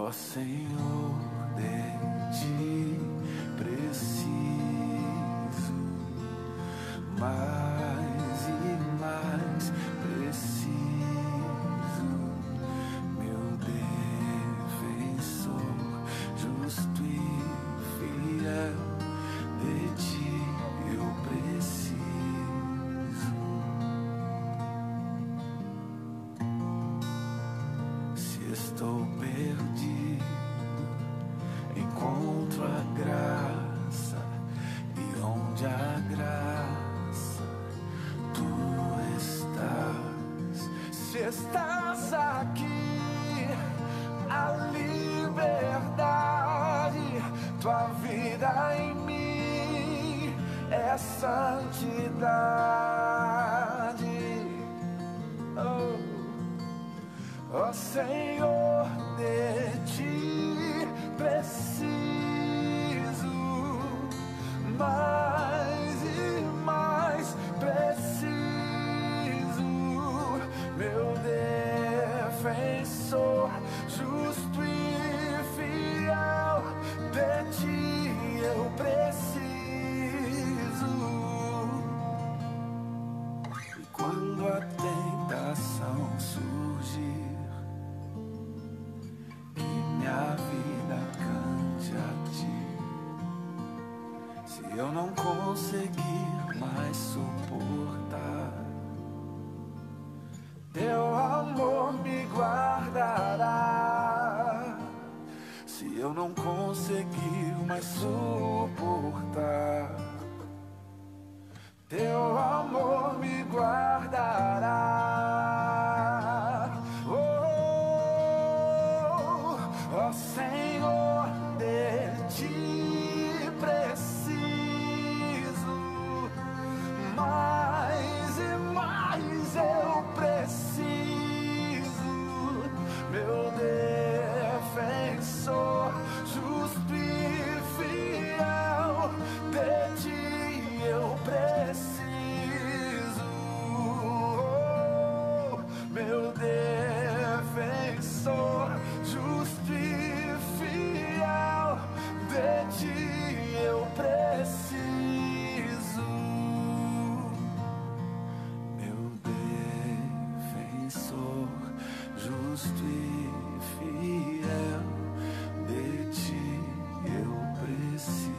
Ó Senhor, de ti preciso mais e mais preciso, meu defensor, justo e fiel, de ti eu preciso. Se estou perdido, encontro a graça, e onde a graça tu estás. Se estás aqui, a liberdade, tua vida em mim é santidade. Ó Senhor, de ti preciso mais e mais preciso, meu defensor, justo e fiel, de ti eu preciso. E quando a tentação surgir, minha vida cante a ti. Se eu não conseguir mais suportar, teu amor me guardará. Se eu não conseguir mais suportar, teu amor me guardará. Ó Senhor, de ti preciso mais e mais eu preciso, meu defensor, justo e fiel, de ti eu preciso, meu defensor, justo e fiel, de ti eu preciso, meu defensor, justo e fiel, de ti eu preciso.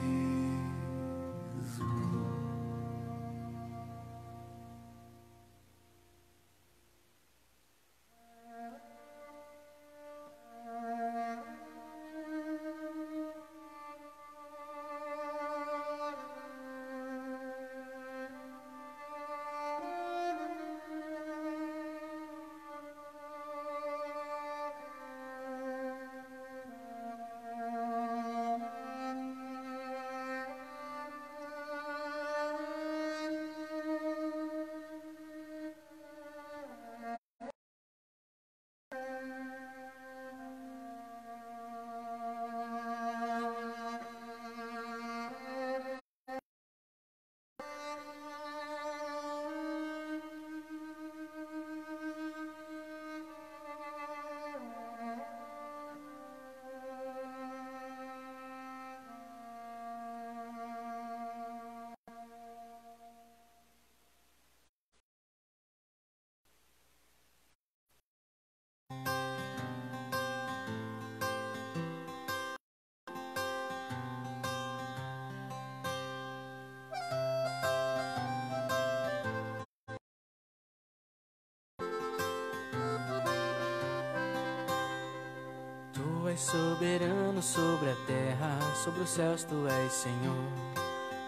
Tu és soberano sobre a terra, sobre os céus tu és Senhor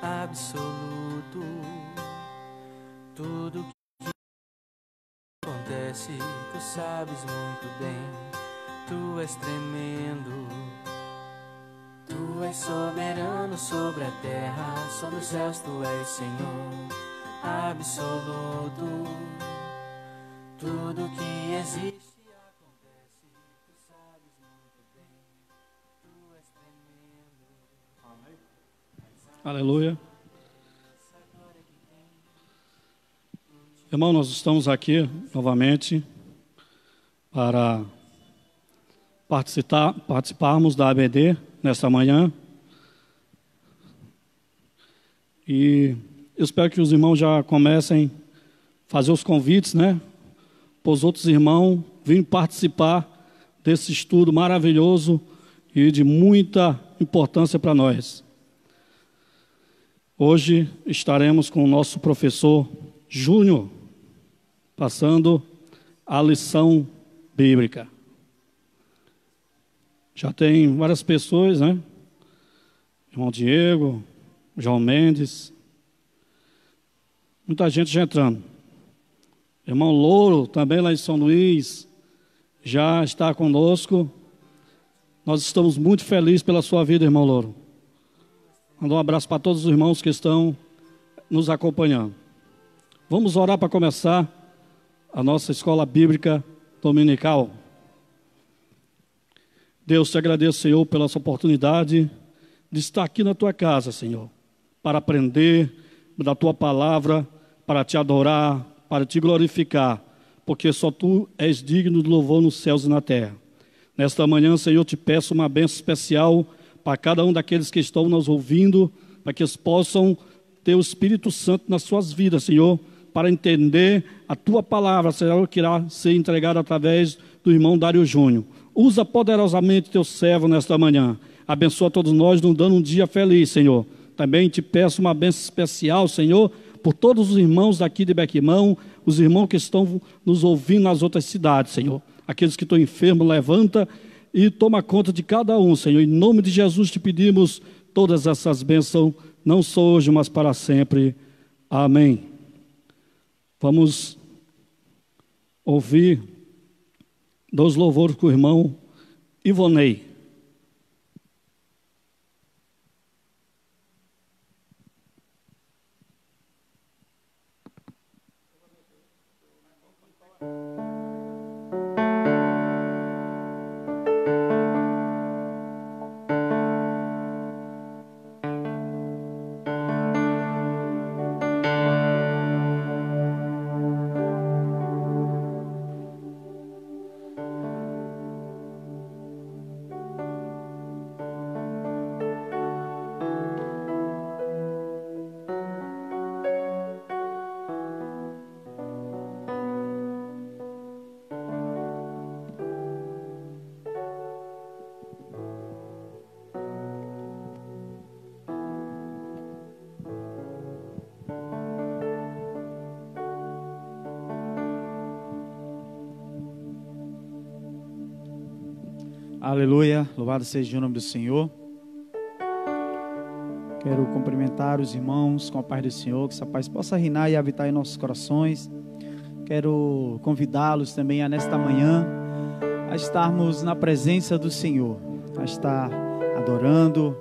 absoluto. Tudo que acontece, tu sabes muito bem, tu és tremendo. Tu és soberano sobre a terra, sobre os céus tu és Senhor absoluto. Tudo que existe Aleluia. Irmão, nós estamos aqui novamente para participarmos da ABD nesta manhã. E eu espero que os irmãos já comecem a fazer os convites, né? Para os outros irmãos virem participar desse estudo maravilhoso e de muita importância para nós. Hoje estaremos com o nosso professor Júnior, passando a lição bíblica. Já tem várias pessoas, né? Irmão Diego, João Mendes, muita gente já entrando. Irmão Louro, também lá em São Luís, já está conosco. Nós estamos muito felizes pela sua vida, irmão Louro. Manda um abraço para todos os irmãos que estão nos acompanhando. Vamos orar para começar a nossa escola bíblica dominical. Deus, te agradeço, Senhor, pela essa oportunidade de estar aqui na tua casa, Senhor, para aprender da tua palavra, para te adorar, para te glorificar, porque só tu és digno de louvor nos céus e na terra. Nesta manhã, Senhor, te peço uma bênção especial para cada um daqueles que estão nos ouvindo, para que eles possam ter o Espírito Santo nas suas vidas, Senhor, para entender a tua palavra, Senhor, que irá ser entregada através do irmão Dário Júnior. Usa poderosamente teu servo nesta manhã. Abençoa todos nós, nos dando um dia feliz, Senhor. Também te peço uma bênção especial, Senhor, por todos os irmãos daqui de Bequimão, os irmãos que estão nos ouvindo nas outras cidades, Senhor. Aqueles que estão enfermos, levanta e toma conta de cada um, Senhor. Em nome de Jesus te pedimos todas essas bênçãos, não só hoje, mas para sempre. Amém. Vamos ouvir dos louvores com o irmão Ivonei. Aleluia, louvado seja o nome do Senhor. Quero cumprimentar os irmãos com a paz do Senhor, que essa paz possa reinar e habitar em nossos corações. Quero convidá-los também a nesta manhã a estarmos na presença do Senhor, a estar adorando.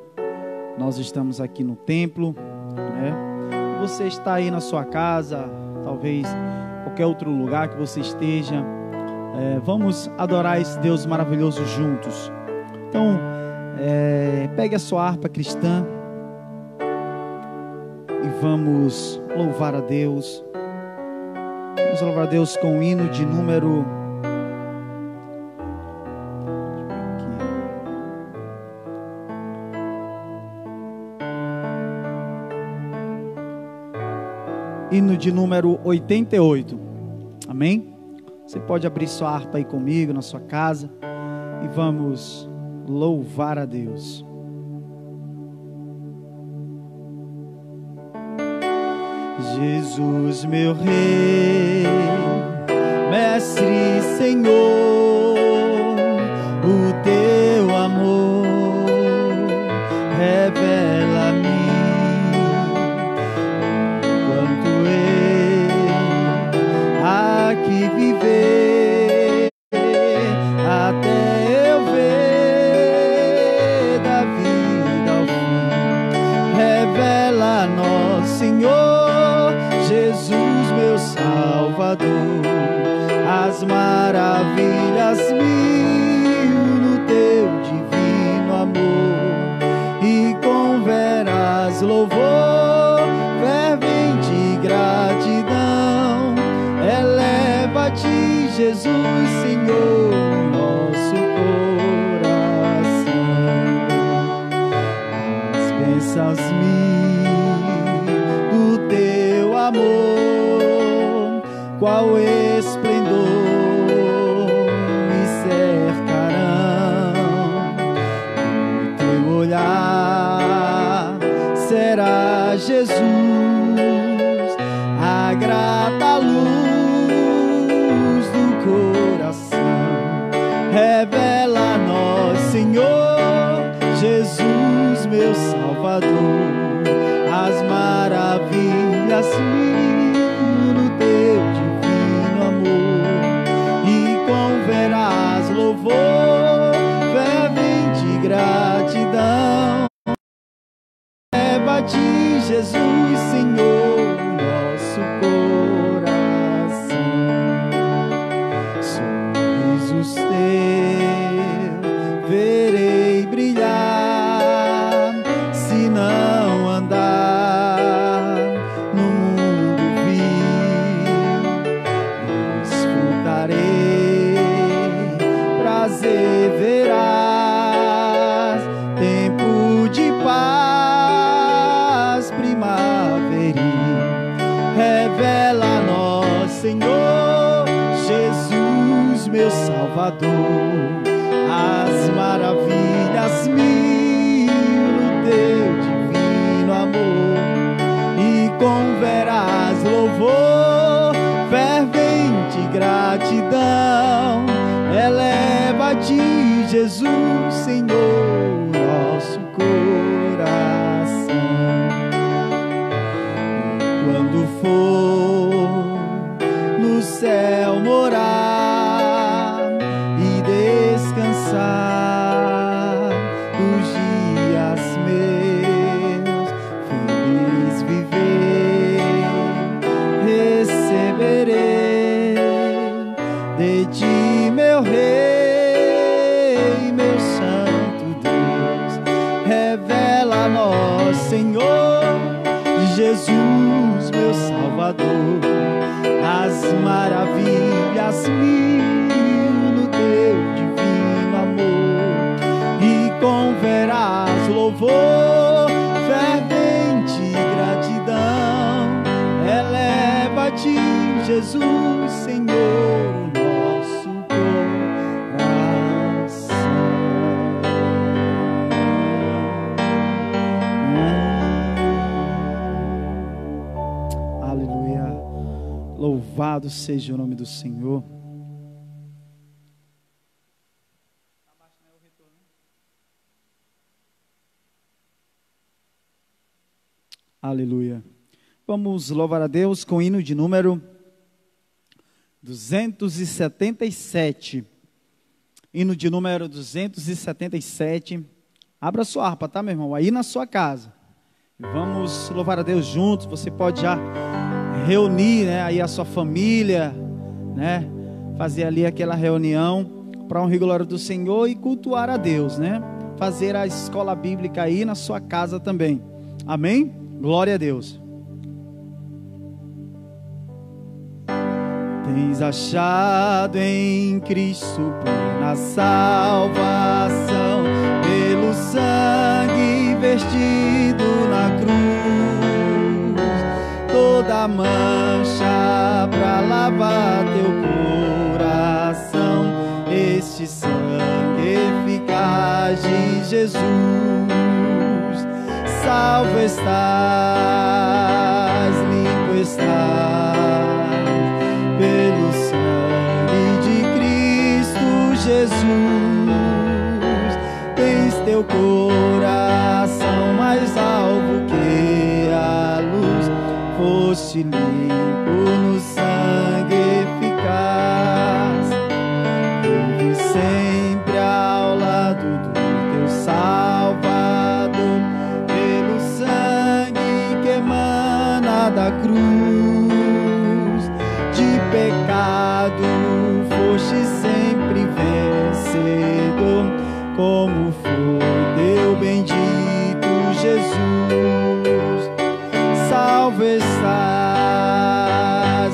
Nós estamos aqui no templo, né? Você está aí na sua casa, talvez qualquer outro lugar que você esteja. Vamos adorar esse Deus maravilhoso juntos. Então, pegue a sua harpa cristã e vamos louvar a Deus. Vamos louvar a Deus com o hino de número... Hino de número 88. Amém? Você pode abrir sua harpa aí comigo na sua casa e vamos louvar a Deus. Jesus, meu Rei, Mestre e Senhor, o teu amor revela-me quanto aqui viver até eu ver da vida ao fim. Revela a nós, Senhor Jesus, meu Salvador, as maravilhas Jesus, a grata luz do coração. Revela a nós, Senhor Jesus, meu Salvador, as maravilhas mil no teu divino amor, e com veraz louvor, fervente gratidão, leva a ti, Jesus, Senhor, nosso coração. Sorrisos teus verei brilhar, se não andar no mundo vil, desfrutarei, prazer verás, tempo de paz primaveril. Revela a nós, Senhor Jesus, meu Salvador, as maravilhas mil no teu divino amor, e com veraz louvor, fervente gratidão, eleva a ti, Jesus, Senhor, nosso coração. Quando for no céu morar e descansar dos dias meus, feliz viver, receberei de ti, meu Rei, meu Santo Deus. Revela a nós, Senhor Jesus, meu Salvador, as maravilhas mil no teu divino amor, e com veraz louvor, fervente gratidão, eleva a ti, Jesus, Senhor, nosso coração. Aleluia. Louvado seja o nome do Senhor. Aleluia. Vamos louvar a Deus com o hino de número 277. Hino de número 277. Abra sua harpa, tá, meu irmão? Aí na sua casa. Vamos louvar a Deus juntos. Você pode já reunir, né, aí a sua família, né? Fazer ali aquela reunião para honrar a glória do Senhor e cultuar a Deus, né? Fazer a escola bíblica aí na sua casa também. Amém? Glória a Deus. Tens achado em Cristo plena salvação, pelo sangue vertido na cruz, toda mancha pra lavar teu coração, este sangue eficaz de Jesus. Salvo estás, limpo estás, pelo sangue de Cristo Jesus. Tens teu coração mais alvo que a luz, foste limpo no sangue eficaz. Vive sempre ao lado do teu Salvador, pelo sangue que emana da cruz. De pecado foste sempre vencedor, como foi teu bendito Jesus. Salvo estás,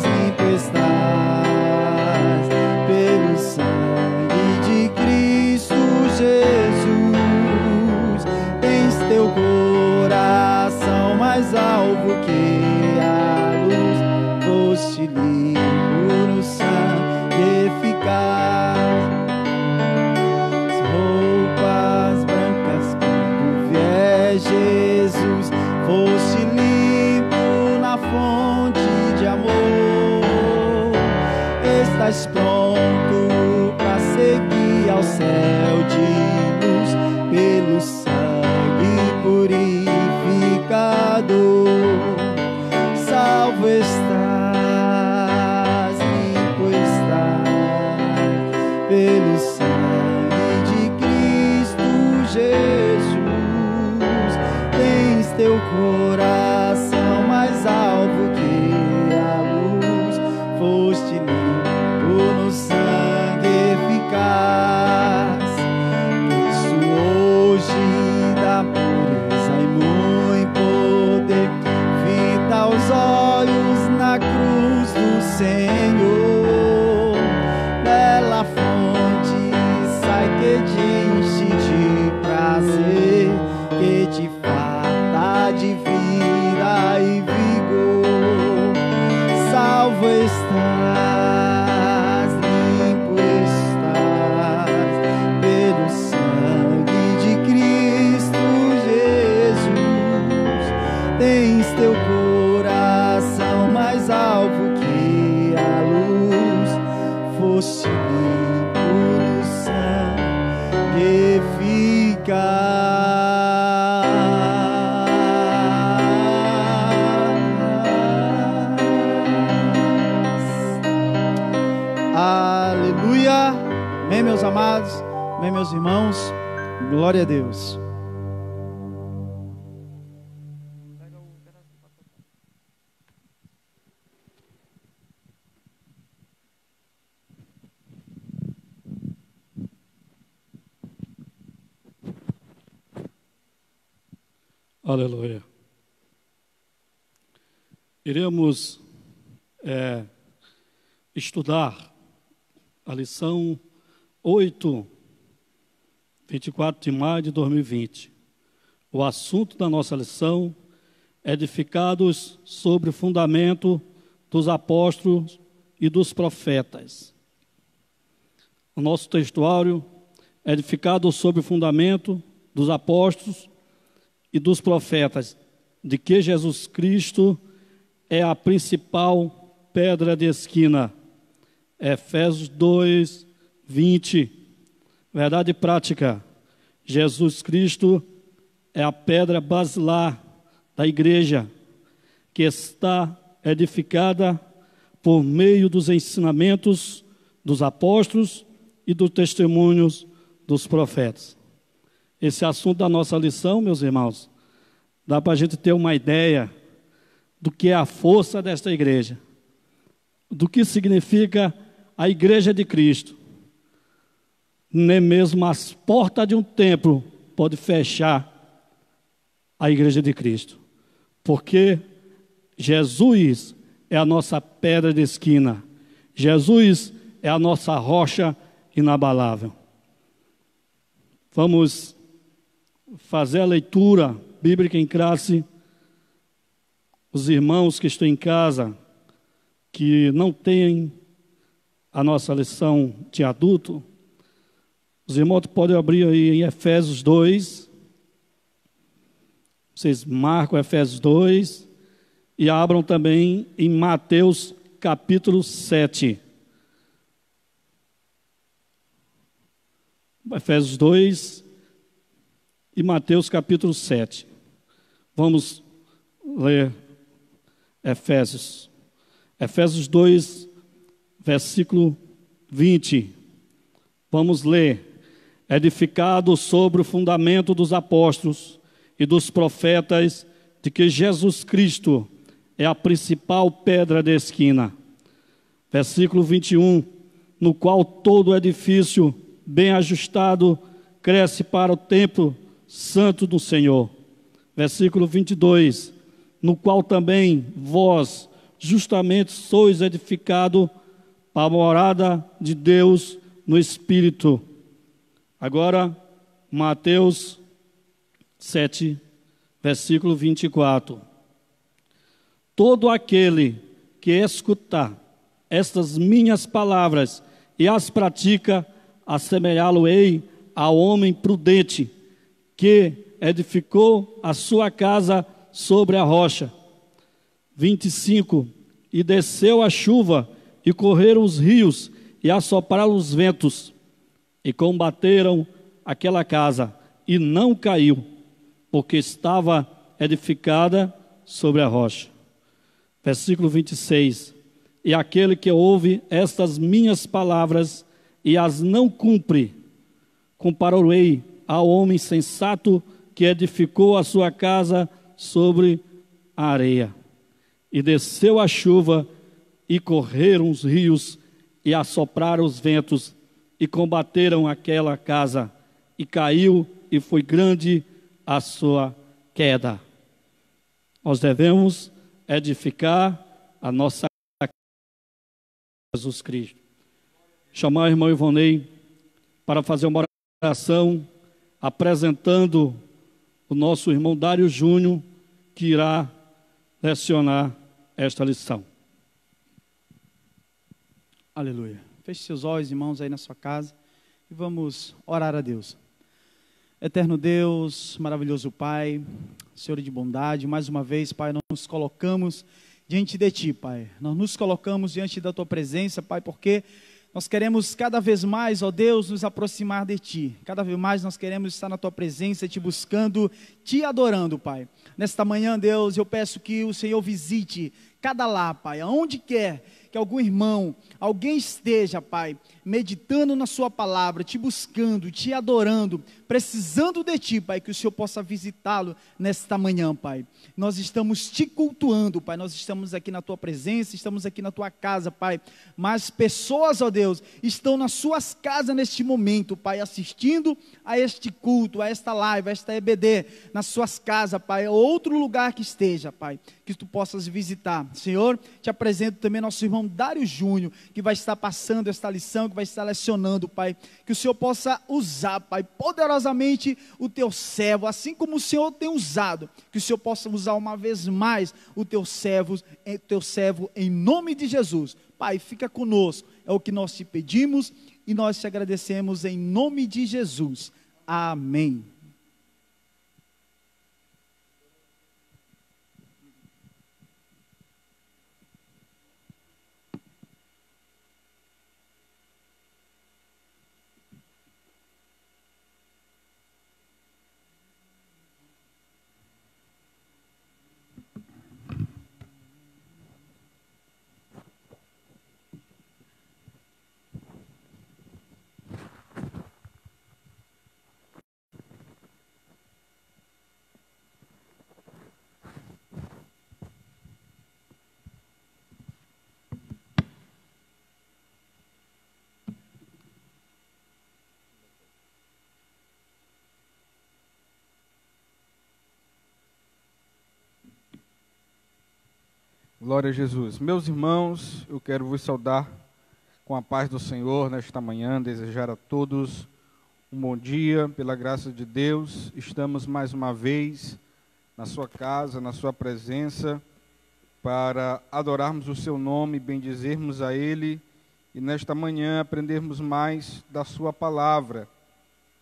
limpo estás, pelo sangue de Cristo Jesus. Tens teu coração mais alvo que a luz, foste limpo no sangue eficaz. As roupas brancas teu coração mais alvo que a luz, foste limpo no sangue eficaz. Isso hoje dá pureza e muito poder, fita aos olhos na cruz do Senhor. Bela fonte sai que te enche de prazer, que te farta de vida e vigor. Salvo estás, limpo estás, pelo sangue de Cristo Jesus. Tens teu coração mais alvo que a luz, foste limpo no sangue eficaz. Aleluia. Amém, meus amados. Amém, meus irmãos. Glória a Deus. Aleluia. Iremos estudar a lição 8, 24 de maio de 2020. O assunto da nossa lição: edificados sobre o fundamento dos apóstolos e dos profetas. O nosso textuário: edificado sobre o fundamento dos apóstolos e dos profetas, de que Jesus Cristo é a principal pedra de esquina. Efésios 2, 20. Verdade prática: Jesus Cristo é a pedra basilar da igreja, que está edificada por meio dos ensinamentos dos apóstolos e dos testemunhos dos profetas. Esse assunto da nossa lição, meus irmãos, dá para a gente ter uma ideia do que é a força desta igreja, do que significa a igreja de Cristo. Nem mesmo as portas de um templo podem fechar a igreja de Cristo, porque Jesus é a nossa pedra de esquina, Jesus é a nossa rocha inabalável. Vamos fazer a leitura bíblica em classe. Os irmãos que estão em casa, que não têm a nossa lição de adulto, os irmãos podem abrir aí em Efésios 2. Vocês marcam Efésios 2 e abram também em Mateus capítulo 7. Efésios 2 e Mateus capítulo 7. Vamos ler Efésios 2, versículo 20. Vamos ler: edificado sobre o fundamento dos apóstolos e dos profetas, de que Jesus Cristo é a principal pedra de esquina. Versículo 21, no qual todo edifício bem ajustado cresce para o templo santo do Senhor. Versículo 22, no qual também vós justamente sois edificado para a morada de Deus no Espírito. Agora, Mateus 7, versículo 24. Todo aquele que escutar estas minhas palavras e as pratica, assemelhá-lo-ei ao homem prudente que edificou a sua casa sobre a rocha. 25. E desceu a chuva, e correram os rios, e assopraram os ventos, e combateram aquela casa, e não caiu, porque estava edificada sobre a rocha. Versículo 26. E aquele que ouve estas minhas palavras e as não cumpre, compararei ao homem sensato que edificou a sua casa sobre a areia. E desceu a chuva, e correram os rios, e assopraram os ventos, e combateram aquela casa, e caiu, e foi grande a sua queda. Nós devemos edificar a nossa casa, Jesus Cristo. Chamar o irmão Ivonei para fazer uma oração, apresentando o nosso irmão Dário Júnior, que irá lecionar esta lição. Aleluia. Feche seus olhos, irmãos, aí na sua casa, e vamos orar a Deus. Eterno Deus, maravilhoso Pai, Senhor de bondade, mais uma vez, Pai, nós nos colocamos diante de Ti, Pai. Nós nos colocamos diante da Tua presença, Pai, porque nós queremos cada vez mais, ó Deus, nos aproximar de Ti. Cada vez mais nós queremos estar na Tua presença, Te buscando, Te adorando, Pai. Nesta manhã, Deus, eu peço que o Senhor visite cada lar, Pai, aonde quer que algum irmão, alguém esteja, Pai, meditando na Sua palavra, Te buscando, Te adorando, precisando de Ti, Pai, que o Senhor possa visitá-lo nesta manhã, Pai. Nós estamos Te cultuando, Pai, nós estamos aqui na Tua presença, estamos aqui na Tua casa, Pai, mas pessoas, ó Deus, estão nas suas casas neste momento, Pai, assistindo a este culto, a esta live, a esta EBD, nas suas casas, Pai, ou outro lugar que esteja, Pai, que Tu possas visitar. Senhor, Te apresento também nosso irmão Dário Júnior, que vai estar passando esta lição, que vai estar lecionando, Pai, que o Senhor possa usar, Pai, poderosamente o Teu servo, assim como o Senhor tem usado, que o Senhor possa usar uma vez mais o Teu servo em nome de Jesus. Pai, fica conosco, é o que nós Te pedimos e nós Te agradecemos em nome de Jesus. Amém. Glória a Jesus. Meus irmãos, eu quero vos saudar com a paz do Senhor nesta manhã, desejar a todos um bom dia, pela graça de Deus. Estamos mais uma vez na sua casa, na sua presença, para adorarmos o seu nome, bendizermos a Ele e nesta manhã aprendermos mais da sua palavra.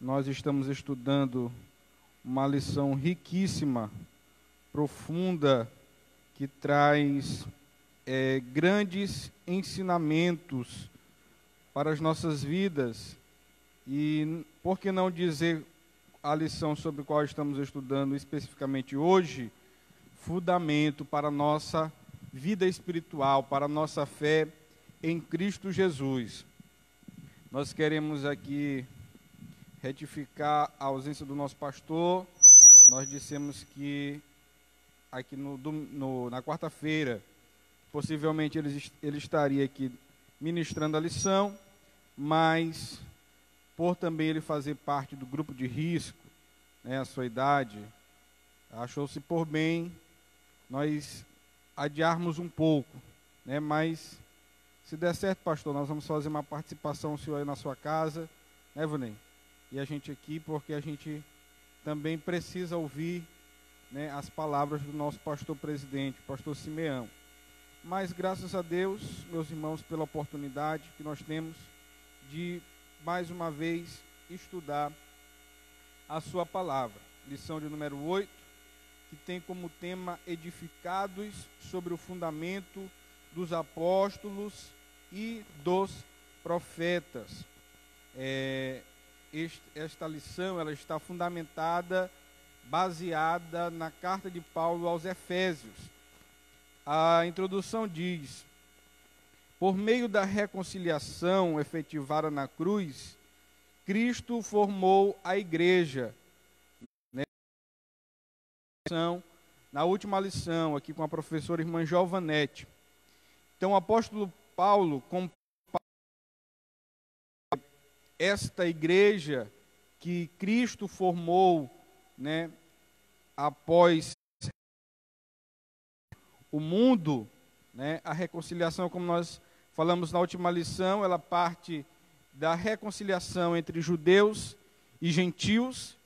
Nós estamos estudando uma lição riquíssima, profunda, que traz grandes ensinamentos para as nossas vidas. E por que não dizer a lição sobre a qual estamos estudando especificamente hoje, fundamento para a nossa vida espiritual, para a nossa fé em Cristo Jesus. Nós queremos aqui retificar a ausência do nosso pastor. Nós dissemos que aqui na quarta-feira, possivelmente ele estaria aqui ministrando a lição, mas por também ele fazer parte do grupo de risco, né, a sua idade, achou-se por bem nós adiarmos um pouco, né, mas se der certo, pastor, nós vamos fazer uma participação, o senhor aí na sua casa, né, Vunem? E a gente aqui, porque a gente também precisa ouvir, né, as palavras do nosso pastor presidente, pastor Simeão. Mas graças a Deus, meus irmãos, pela oportunidade que nós temos de, mais uma vez, estudar a sua palavra. Lição de número 8, que tem como tema edificados sobre o fundamento dos apóstolos e dos profetas. Esta lição ela está fundamentada, baseada na carta de Paulo aos Efésios. A introdução diz: por meio da reconciliação efetivada na cruz, Cristo formou a igreja, né, na última lição, aqui com a professora irmã Giovanete. Então, o apóstolo Paulo compara esta igreja que Cristo formou, né, após o mundo, né, a reconciliação, como nós falamos na última lição, ela parte da reconciliação entre judeus e gentios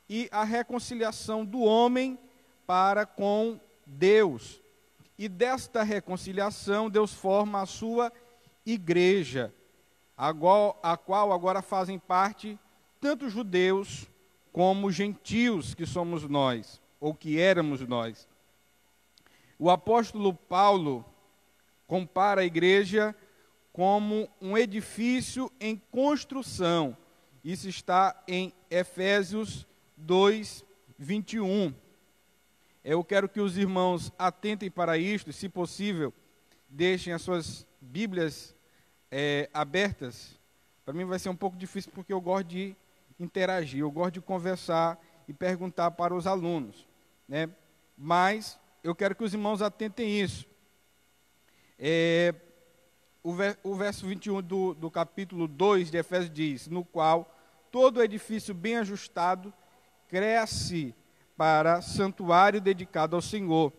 e a reconciliação do homem para com Deus. E desta reconciliação, Deus forma a sua igreja, a qual agora fazem parte tanto judeus como gentios, que somos nós, ou que éramos nós. O apóstolo Paulo compara a igreja como um edifício em construção. Isso está em Efésios 2, 21. Eu quero que os irmãos atentem para isto, e, se possível, deixem as suas Bíblias abertas. Para mim vai ser um pouco difícil, porque eu gosto de interagir, eu gosto de conversar e perguntar para os alunos, né? Mas eu quero que os irmãos atentem isso. O verso 21 do capítulo 2 de Efésios diz: no qual todo edifício bem ajustado cresce para santuário dedicado ao Senhor.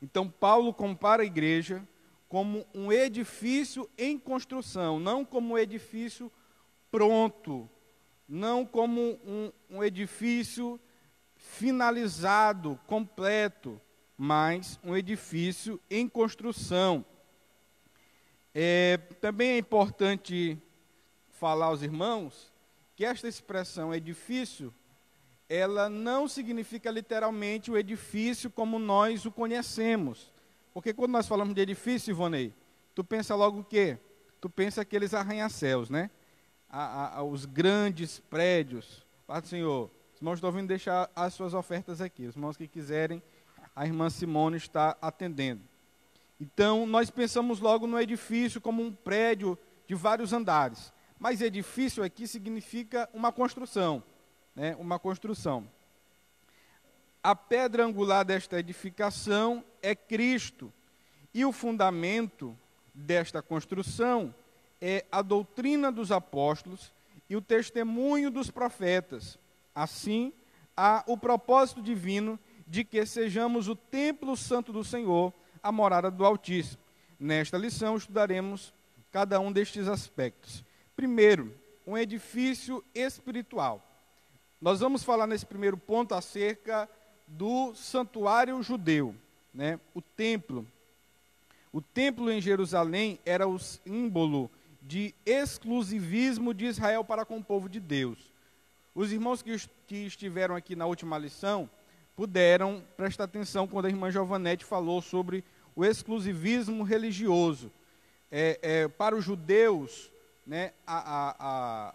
Então, Paulo compara a igreja como um edifício em construção, não como um edifício pronto, não como um edifício finalizado, completo, mas um edifício em construção. Também é importante falar aos irmãos que esta expressão edifício, ela não significa literalmente o edifício como nós o conhecemos. Porque quando nós falamos de edifício, Ivonei, tu pensa logo o quê? Tu pensa aqueles arranha-céus, né? Os grandes prédios. Pai do Senhor, os irmãos estão vindo deixar as suas ofertas aqui. Os irmãos que quiserem, a irmã Simone está atendendo. Então, nós pensamos logo no edifício como um prédio de vários andares. Mas edifício aqui significa uma construção, né? Uma construção. A pedra angular desta edificação é Cristo. E o fundamento desta construção é a doutrina dos apóstolos e o testemunho dos profetas. Assim, há o propósito divino de que sejamos o templo santo do Senhor, a morada do Altíssimo. Nesta lição estudaremos cada um destes aspectos. Primeiro, um edifício espiritual. Nós vamos falar nesse primeiro ponto acerca do santuário judeu, né? O templo. O templo em Jerusalém era o símbolo de exclusivismo de Israel para com o povo de Deus. Os irmãos que estiveram aqui na última lição puderam prestar atenção quando a irmã Giovanete falou sobre o exclusivismo religioso. Para os judeus, né, a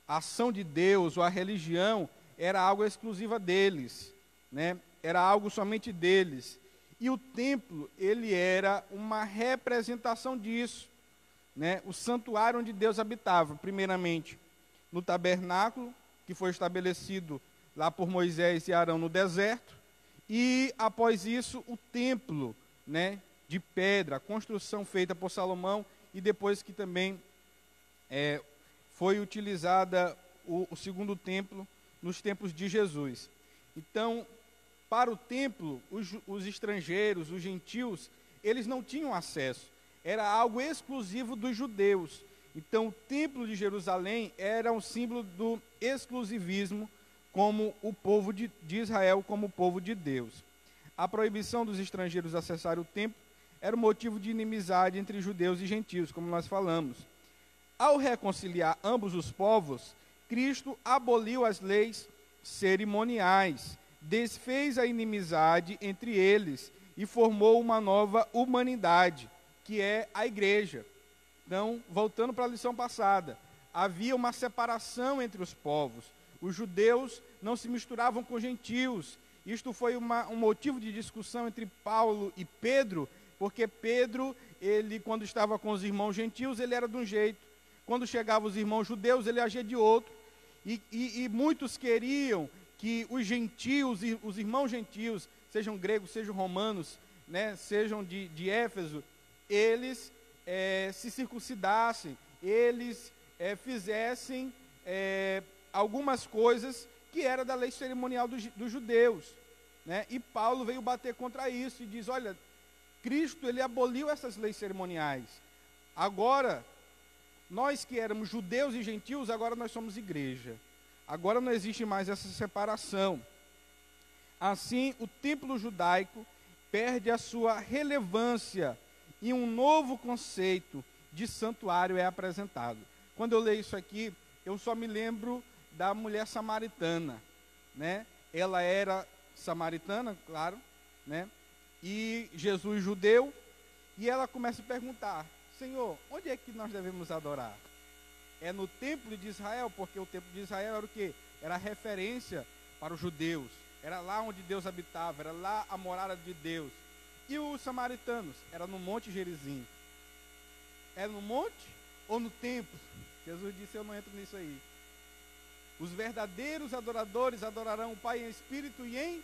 ação de Deus ou a religião era algo exclusiva deles, né? Era algo somente deles. E o templo, ele era uma representação disso, né? O santuário onde Deus habitava, primeiramente no tabernáculo, que foi estabelecido lá por Moisés e Arão no deserto, e após isso o templo, né, de pedra, a construção feita por Salomão, e depois que também foi utilizada o segundo templo nos tempos de Jesus. Então, para o templo, os estrangeiros, os gentios, eles não tinham acesso. Era algo exclusivo dos judeus. Então, o templo de Jerusalém era um símbolo do exclusivismo como o povo de Israel, como o povo de Deus. A proibição dos estrangeiros acessarem o templo era um motivo de inimizade entre judeus e gentios, como nós falamos. Ao reconciliar ambos os povos, Cristo aboliu as leis cerimoniais, desfez a inimizade entre eles e formou uma nova humanidade, que é a igreja. Então, voltando para a lição passada, havia uma separação entre os povos. Os judeus não se misturavam com gentios. Isto foi um motivo de discussão entre Paulo e Pedro, porque Pedro, ele, quando estava com os irmãos gentios, ele era de um jeito. Quando chegavam os irmãos judeus, ele agia de outro. E muitos queriam que os gentios, os irmãos gentios, sejam gregos, sejam romanos, né, sejam de Éfeso, eles se circuncidassem, eles fizessem algumas coisas que era da lei cerimonial dos judeus, né? E Paulo veio bater contra isso e diz, olha, Cristo, ele aboliu essas leis cerimoniais. Agora, nós que éramos judeus e gentios, agora nós somos igreja. Agora não existe mais essa separação. Assim, o templo judaico perde a sua relevância e um novo conceito de santuário é apresentado. Quando eu leio isso aqui, eu só me lembro da mulher samaritana, né? Ela era samaritana, claro, né? E Jesus judeu, e ela começa a perguntar, Senhor, onde é que nós devemos adorar? É no templo de Israel, porque o templo de Israel era o quê? Era a referência para os judeus, era lá onde Deus habitava, era lá a morada de Deus. E os samaritanos? Era no Monte Gerizim. Era no monte ou no templo? Jesus disse, eu não entro nisso aí. Os verdadeiros adoradores adorarão o Pai em espírito e em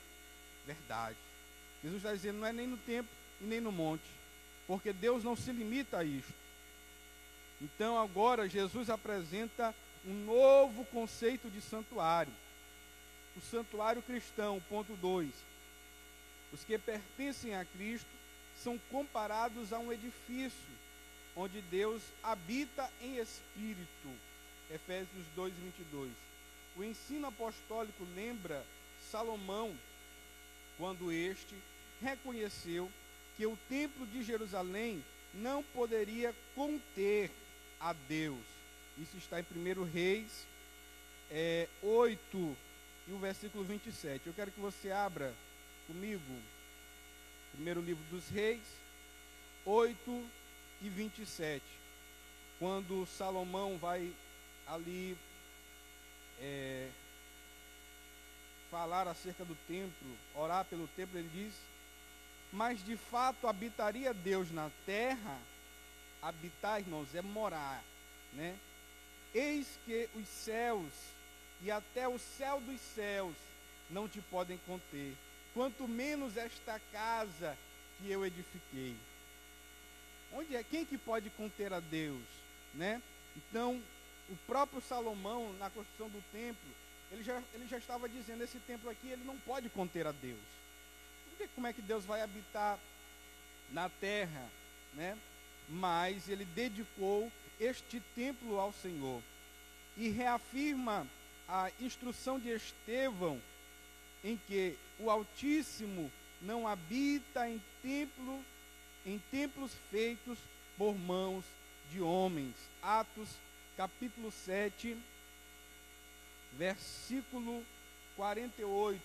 verdade. Jesus está dizendo, não é nem no templo e nem no monte, porque Deus não se limita a isto. Então agora Jesus apresenta um novo conceito de santuário. O santuário cristão, ponto 2. Os que pertencem a Cristo são comparados a um edifício, onde Deus habita em espírito. Efésios 2:22. O ensino apostólico lembra Salomão, quando este reconheceu que o templo de Jerusalém não poderia conter a Deus. Isso está em 1 Reis 8 e o versículo 27. Eu quero que você abra comigo, primeiro livro dos Reis, 8 e 27. Quando Salomão vai ali falar acerca do templo, orar pelo templo, ele diz, mas de fato habitaria Deus na terra. Habitar, irmãos, é morar, né? Eis que os céus e até o céu dos céus não te podem conter, quanto menos esta casa que eu edifiquei. Quem que pode conter a Deus, né? Então, o próprio Salomão, na construção do templo, ele já estava dizendo, esse templo aqui, ele não pode conter a Deus. Porque como é que Deus vai habitar na terra, né? Mas ele dedicou este templo ao Senhor. E reafirma a instrução de Estevão, em que o Altíssimo não habita em templos feitos por mãos de homens. Atos capítulo 7, versículo 48.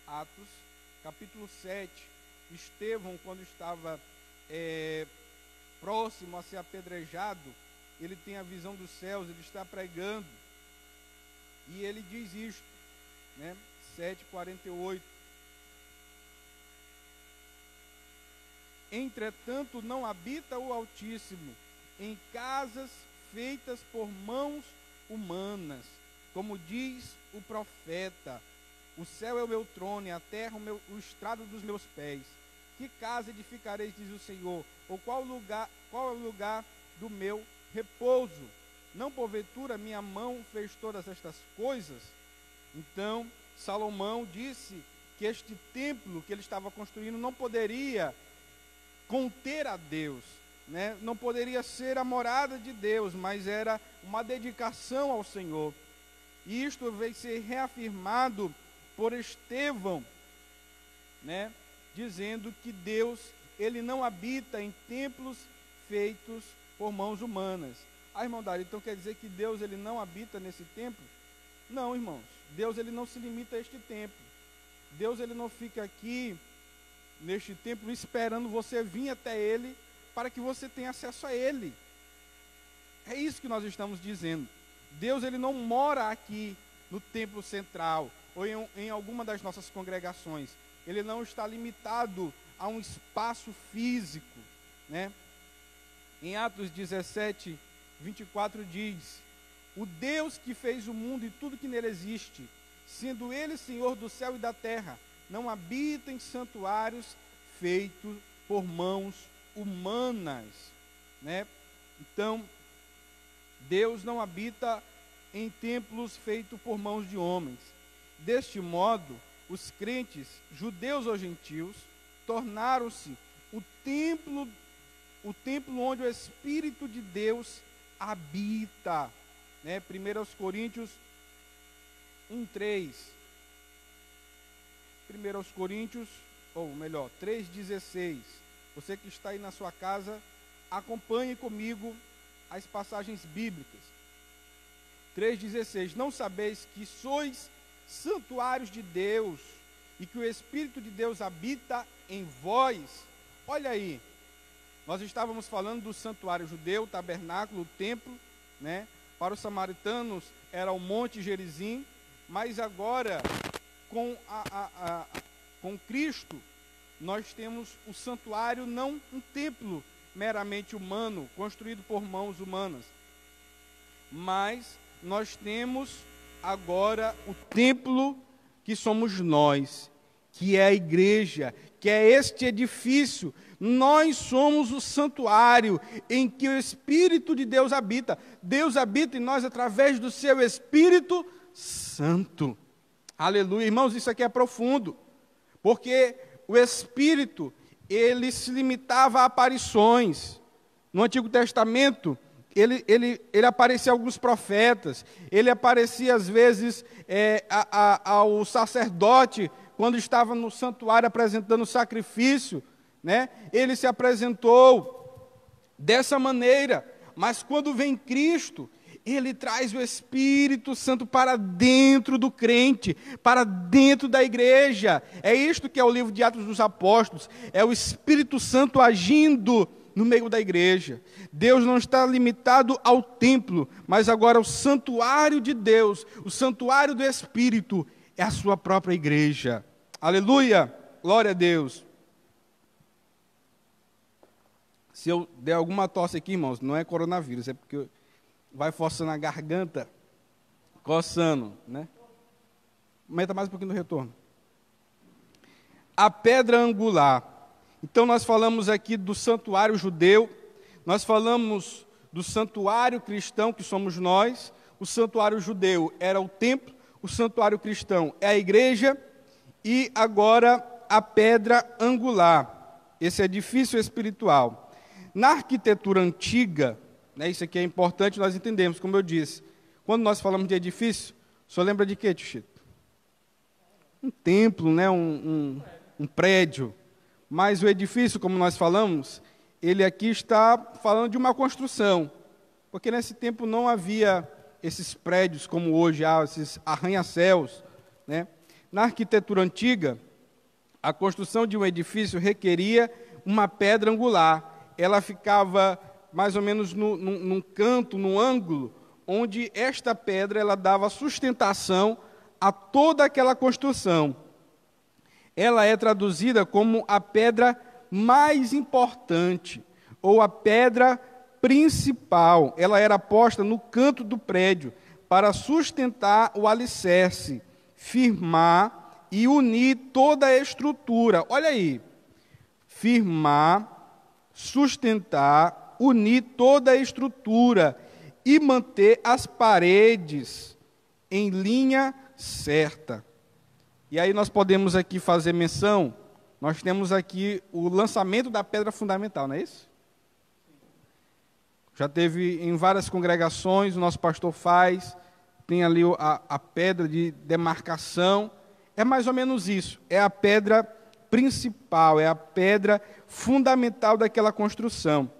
Atos capítulo 7. Estevão, quando estava próximo a ser apedrejado, ele tem a visão dos céus, ele está pregando, e ele diz isto, né? 7:48. Entretanto, não habita o Altíssimo em casas feitas por mãos humanas, como diz o profeta, o céu é o meu trono e a terra o estrado dos meus pés. Que casa edificareis, diz o Senhor, ou qual é o lugar do meu repouso? Não porventura minha mão fez todas estas coisas? Então Salomão disse que este templo que ele estava construindo não poderia conter a Deus, né? Não poderia ser a morada de Deus, mas era uma dedicação ao Senhor. E isto veio ser reafirmado por Estevão, né? Dizendo que Deus, ele não habita em templos feitos por mãos humanas. Irmão Dário, então quer dizer que Deus, ele não habita nesse templo? Não, irmãos. Deus, ele não se limita a este templo. Deus, ele não fica aqui neste templo esperando você vir até ele para que você tenha acesso a ele. É isso que nós estamos dizendo. Deus, ele não mora aqui no templo central ou em alguma das nossas congregações. Ele não está limitado a um espaço físico, né? Em Atos 17:24 diz: o Deus que fez o mundo e tudo que nele existe, sendo ele Senhor do céu e da terra, não habita em santuários feitos por mãos humanas, né? Então, Deus não habita em templos feitos por mãos de homens. Deste modo, os crentes, judeus ou gentios, tornaram-se o templo onde o Espírito de Deus habita, né? 1 Coríntios 1:3. 1 Coríntios, ou melhor, 3:16. Você que está aí na sua casa, acompanhe comigo as passagens bíblicas. 3:16. Não sabeis que sois santuários de Deus e que o Espírito de Deus habita em vós? Olha aí, nós estávamos falando do santuário judeu, o tabernáculo, o templo, né? Para os samaritanos era o Monte Gerizim, mas agora com Cristo nós temos o santuário, não um templo meramente humano, construído por mãos humanas, mas nós temos agora o templo que somos nós, que é a igreja, que é este edifício. Nós somos o santuário em que o Espírito de Deus habita. Deus habita em nós através do seu Espírito Santo. Aleluia. Irmãos, isso aqui é profundo, porque o Espírito, ele se limitava a aparições. No Antigo Testamento, ele aparecia a alguns profetas, ele aparecia às vezes ao sacerdote, quando estava no santuário apresentando o sacrifício, né? Ele se apresentou dessa maneira, mas quando vem Cristo, ele traz o Espírito Santo para dentro do crente, para dentro da igreja. É isto que é o livro de Atos dos Apóstolos, é o Espírito Santo agindo no meio da igreja. Deus não está limitado ao templo, mas agora o santuário de Deus, o santuário do Espírito, é a sua própria igreja. Aleluia, glória a Deus. Se eu der alguma tosse aqui, irmãos, não é coronavírus, é porque vai forçando a garganta, coçando, né? Aumenta mais um pouquinho do retorno. A pedra angular. Então nós falamos aqui do santuário judeu, nós falamos do santuário cristão, que somos nós. O santuário judeu era o templo, o santuário cristão é a igreja, e agora a pedra angular, esse edifício espiritual. Na arquitetura antiga, né, isso aqui é importante nós entendemos, como eu disse, quando nós falamos de edifício, o senhor lembra de quê, tio Chito? Um templo, né, um prédio. Mas o edifício, como nós falamos, ele aqui está falando de uma construção, porque nesse tempo não havia esses prédios como hoje há, esses arranha-céus, né? Na arquitetura antiga, a construção de um edifício requeria uma pedra angular. Ela ficava mais ou menos num canto, num ângulo, onde esta pedra ela dava sustentação a toda aquela construção. Ela é traduzida como a pedra mais importante, ou a pedra principal. Ela era posta no canto do prédio para sustentar o alicerce, firmar e unir toda a estrutura. Olha aí, firmar, sustentar, unir toda a estrutura e manter as paredes em linha certa. E aí nós podemos aqui fazer menção, nós temos aqui o lançamento da pedra fundamental, não é isso? Já teve em várias congregações, o nosso pastor faz, tem ali a pedra de demarcação, é mais ou menos isso, é a pedra principal, é a pedra fundamental daquela construção.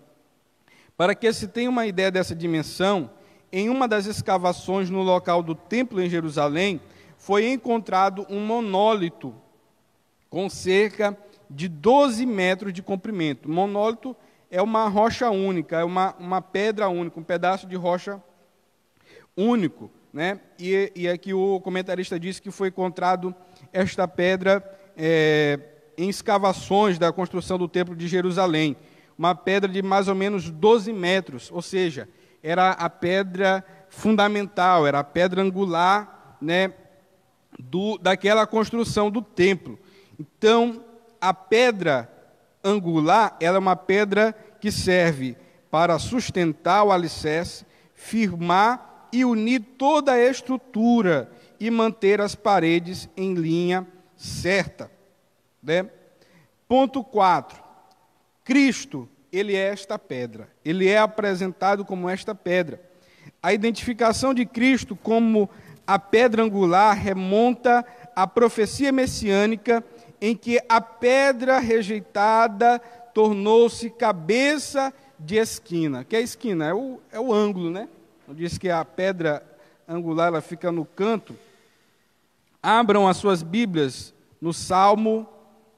Para que se tenha uma ideia dessa dimensão, em uma das escavações no local do templo em Jerusalém, foi encontrado um monólito com cerca de 12 metros de comprimento. Monólito é uma rocha única, é uma pedra única, um pedaço de rocha único, né? E aqui o comentarista disse que foi encontrado esta pedra em escavações da construção do templo de Jerusalém. Uma pedra de mais ou menos 12 metros, ou seja, era a pedra fundamental, era a pedra angular, né, daquela construção do templo. Então, a pedra angular, ela é uma pedra que serve para sustentar o alicerce, firmar e unir toda a estrutura e manter as paredes em linha certa, né? Ponto 4. Cristo, ele é esta pedra. Ele é apresentado como esta pedra. A identificação de Cristo como a pedra angular remonta à profecia messiânica em que a pedra rejeitada tornou-se cabeça de esquina. Que é a esquina? É o ângulo, né? Diz que a pedra angular ela fica no canto. Abram as suas Bíblias no Salmo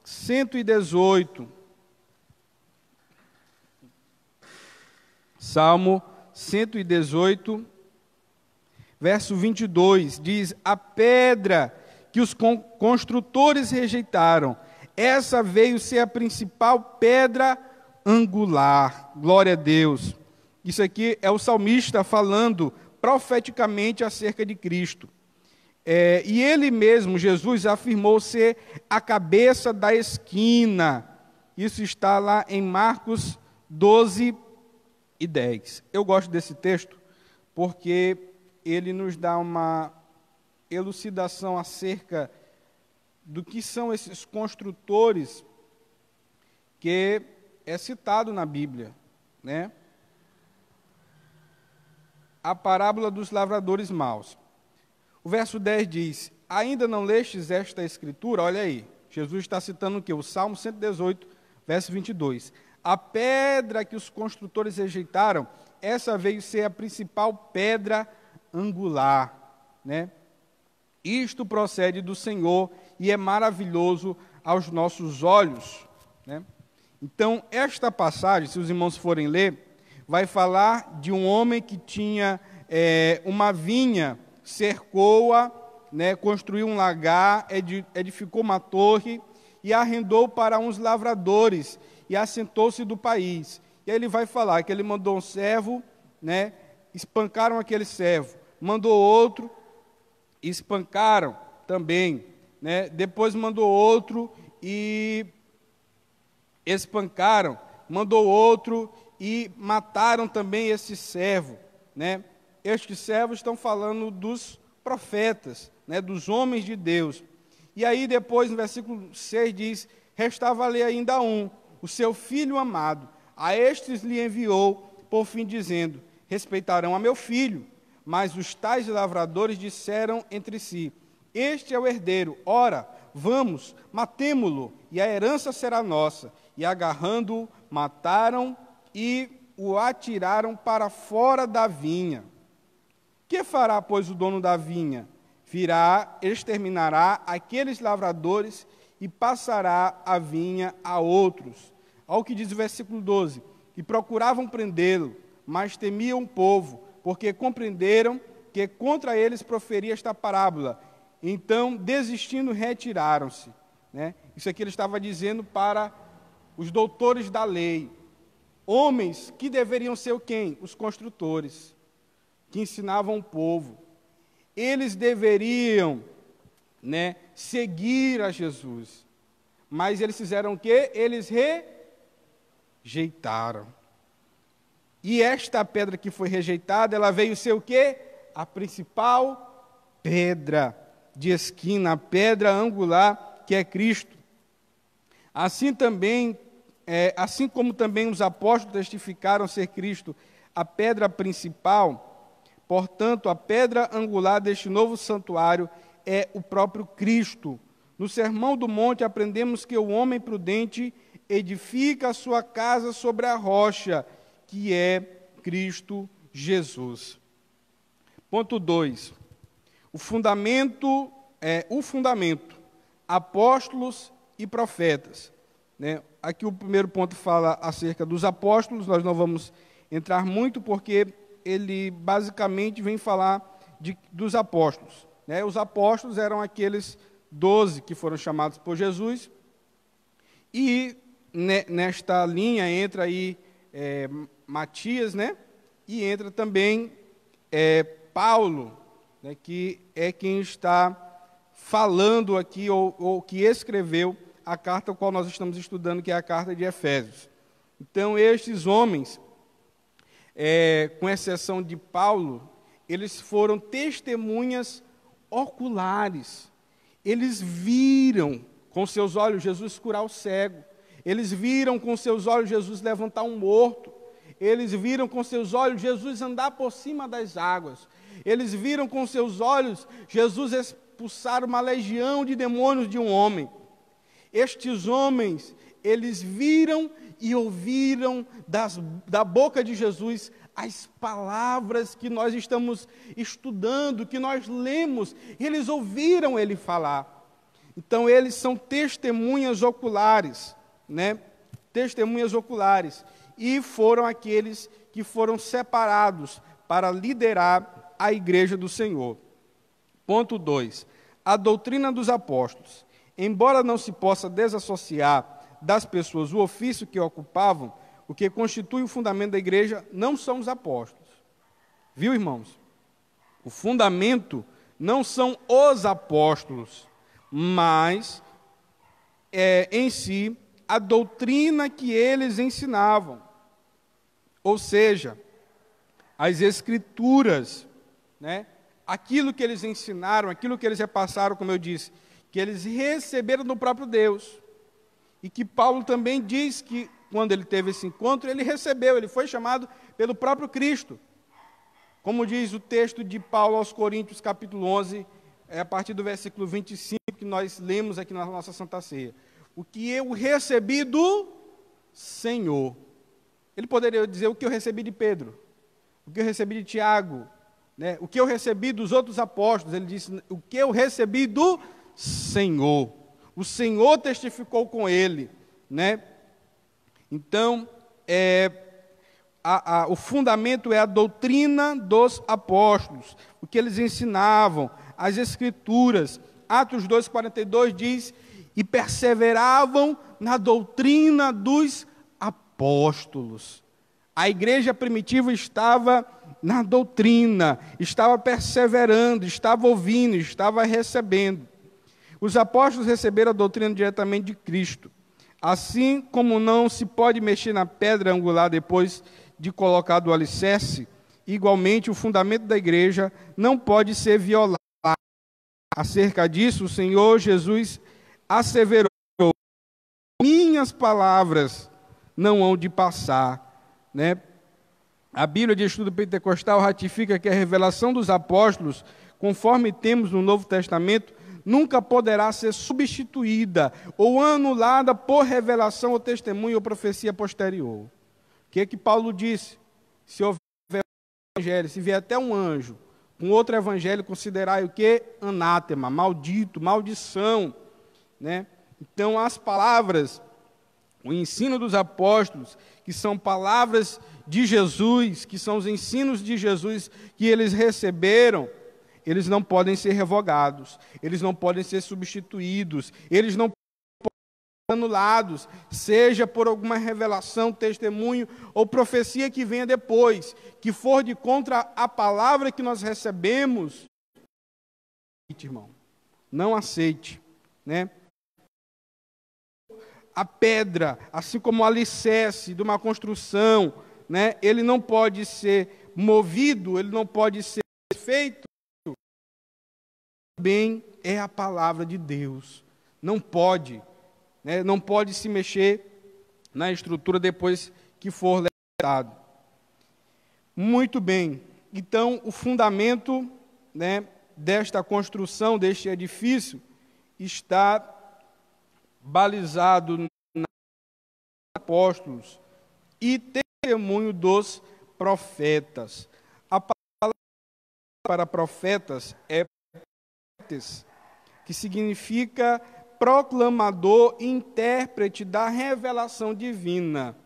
118. Salmo 118, verso 22, diz: a pedra que os construtores rejeitaram, essa veio ser a principal pedra angular. Glória a Deus. Isso aqui é o salmista falando profeticamente acerca de Cristo. E ele mesmo, Jesus, afirmou ser a cabeça da esquina. Isso está lá em Marcos 12 e 10. Eu gosto desse texto porque ele nos dá uma elucidação acerca do que são esses construtores que é citado na Bíblia, né? A parábola dos lavradores maus. O verso 10 diz: ainda não lestes esta escritura? Olha aí, Jesus está citando o quê? O Salmo 118, verso 22. A pedra que os construtores rejeitaram, essa veio ser a principal pedra angular, né? Isto procede do Senhor e é maravilhoso aos nossos olhos, né? Então, esta passagem, se os irmãos forem ler, vai falar de um homem que tinha uma vinha, cercou-a, né, construiu um lagar, edificou uma torre e arrendou para uns lavradores e assentou-se do país. E aí ele vai falar que ele mandou um servo, né, espancaram aquele servo, mandou outro, espancaram também, né, depois mandou outro e espancaram, mandou outro e mataram também esse servo, né? Estes servos estão falando dos profetas, né, dos homens de Deus. E aí depois no versículo 6 diz: restava-lhe ainda um, o seu filho amado. A estes lhe enviou, por fim dizendo: respeitarão a meu filho. Mas os tais lavradores disseram entre si: este é o herdeiro, ora, vamos, matemo-lo, e a herança será nossa. E agarrando-o, mataram e o atiraram para fora da vinha. Que fará, pois, o dono da vinha? Virá, exterminará aqueles lavradores e passará a vinha a outros. Ao que diz o versículo 12: e procuravam prendê-lo, mas temiam o povo, porque compreenderam que contra eles proferia esta parábola. Então, desistindo, retiraram-se, né? Isso aqui ele estava dizendo para os doutores da lei, homens que deveriam ser quem? Os construtores, que ensinavam o povo. Eles deveriam, né, seguir a Jesus, mas eles fizeram o quê? Eles rejeitaram. E esta pedra que foi rejeitada, ela veio ser o quê? A principal pedra de esquina, a pedra angular, que é Cristo. Assim como também os apóstolos testificaram ser Cristo a pedra principal, portanto, a pedra angular deste novo santuário é o próprio Cristo. No Sermão do Monte aprendemos que o homem prudente edifica a sua casa sobre a rocha, que é Cristo Jesus. Ponto 2. O fundamento, apóstolos e profetas, né? Aqui o primeiro ponto fala acerca dos apóstolos, nós não vamos entrar muito porque ele basicamente vem falar dos apóstolos, né? Os apóstolos eram aqueles 12 que foram chamados por Jesus e nesta linha entra aí Matias, né? E entra também Paulo, né, que é quem está falando aqui, ou que escreveu a carta a qual nós estamos estudando, que é a carta de Efésios. Então, estes homens, com exceção de Paulo, eles foram testemunhas oculares. Eles viram com seus olhos Jesus curar o cego. Eles viram com seus olhos Jesus levantar um morto. Eles viram com seus olhos Jesus andar por cima das águas. Eles viram com seus olhos Jesus expulsar uma legião de demônios de um homem. Estes homens, eles viram e ouviram da boca de Jesus as palavras que nós estamos estudando, que nós lemos. Eles ouviram ele falar. Então, eles são testemunhas oculares, né? Testemunhas oculares. E foram aqueles que foram separados para liderar a igreja do Senhor. Ponto 2. A doutrina dos apóstolos. Embora não se possa desassociar das pessoas o ofício que ocupavam, o que constitui o fundamento da igreja não são os apóstolos. Viu, irmãos? O fundamento não são os apóstolos, mas em si a doutrina que eles ensinavam. Ou seja, as escrituras, né? Aquilo que eles ensinaram, aquilo que eles repassaram, como eu disse, que eles receberam do próprio Deus. E que Paulo também diz que, quando ele teve esse encontro, ele recebeu, ele foi chamado pelo próprio Cristo. Como diz o texto de Paulo aos Coríntios, capítulo 11, a partir do versículo 25, que nós lemos aqui na nossa Santa Ceia. O que eu recebi do Senhor. Ele poderia dizer o que eu recebi de Pedro, o que eu recebi de Tiago, né? O que eu recebi dos outros apóstolos. Ele disse, o que eu recebi do Senhor. O Senhor testificou com ele, né? Então, o fundamento é a doutrina dos apóstolos, o que eles ensinavam, as escrituras. Atos 2,42 diz, e perseveravam na doutrina dos apóstolos. A igreja primitiva estava na doutrina, estava perseverando, estava ouvindo, estava recebendo. Os apóstolos receberam a doutrina diretamente de Cristo. Assim como não se pode mexer na pedra angular depois de colocado o alicerce, igualmente o fundamento da igreja não pode ser violado. Acerca disso, o Senhor Jesus asseverou, minhas palavras não hão de passar, né? A Bíblia de Estudo Pentecostal ratifica que a revelação dos apóstolos, conforme temos no Novo Testamento, nunca poderá ser substituída ou anulada por revelação ou testemunho ou profecia posterior. O que Paulo disse? Se houver um evangelho, se vier até um anjo com outro evangelho, considerai o que? Anátema, maldito, maldição, né? Então, as palavras, o ensino dos apóstolos, que são palavras de Jesus, que são os ensinos de Jesus que eles receberam, eles não podem ser revogados, eles não podem ser substituídos, eles não podem ser anulados, seja por alguma revelação, testemunho ou profecia que venha depois, que for de contra a palavra que nós recebemos. Irmão, não aceite, né? A pedra, assim como o alicerce de uma construção, né? Ele não pode ser movido, ele não pode ser feito. Bem, é a palavra de Deus. Não pode, né? Não pode se mexer na estrutura depois que for levantado. Muito bem. Então, o fundamento, né, desta construção, deste edifício, está balizado nos apóstolos e testemunho dos profetas. A palavra para profetas é que significa proclamador, intérprete da revelação divina.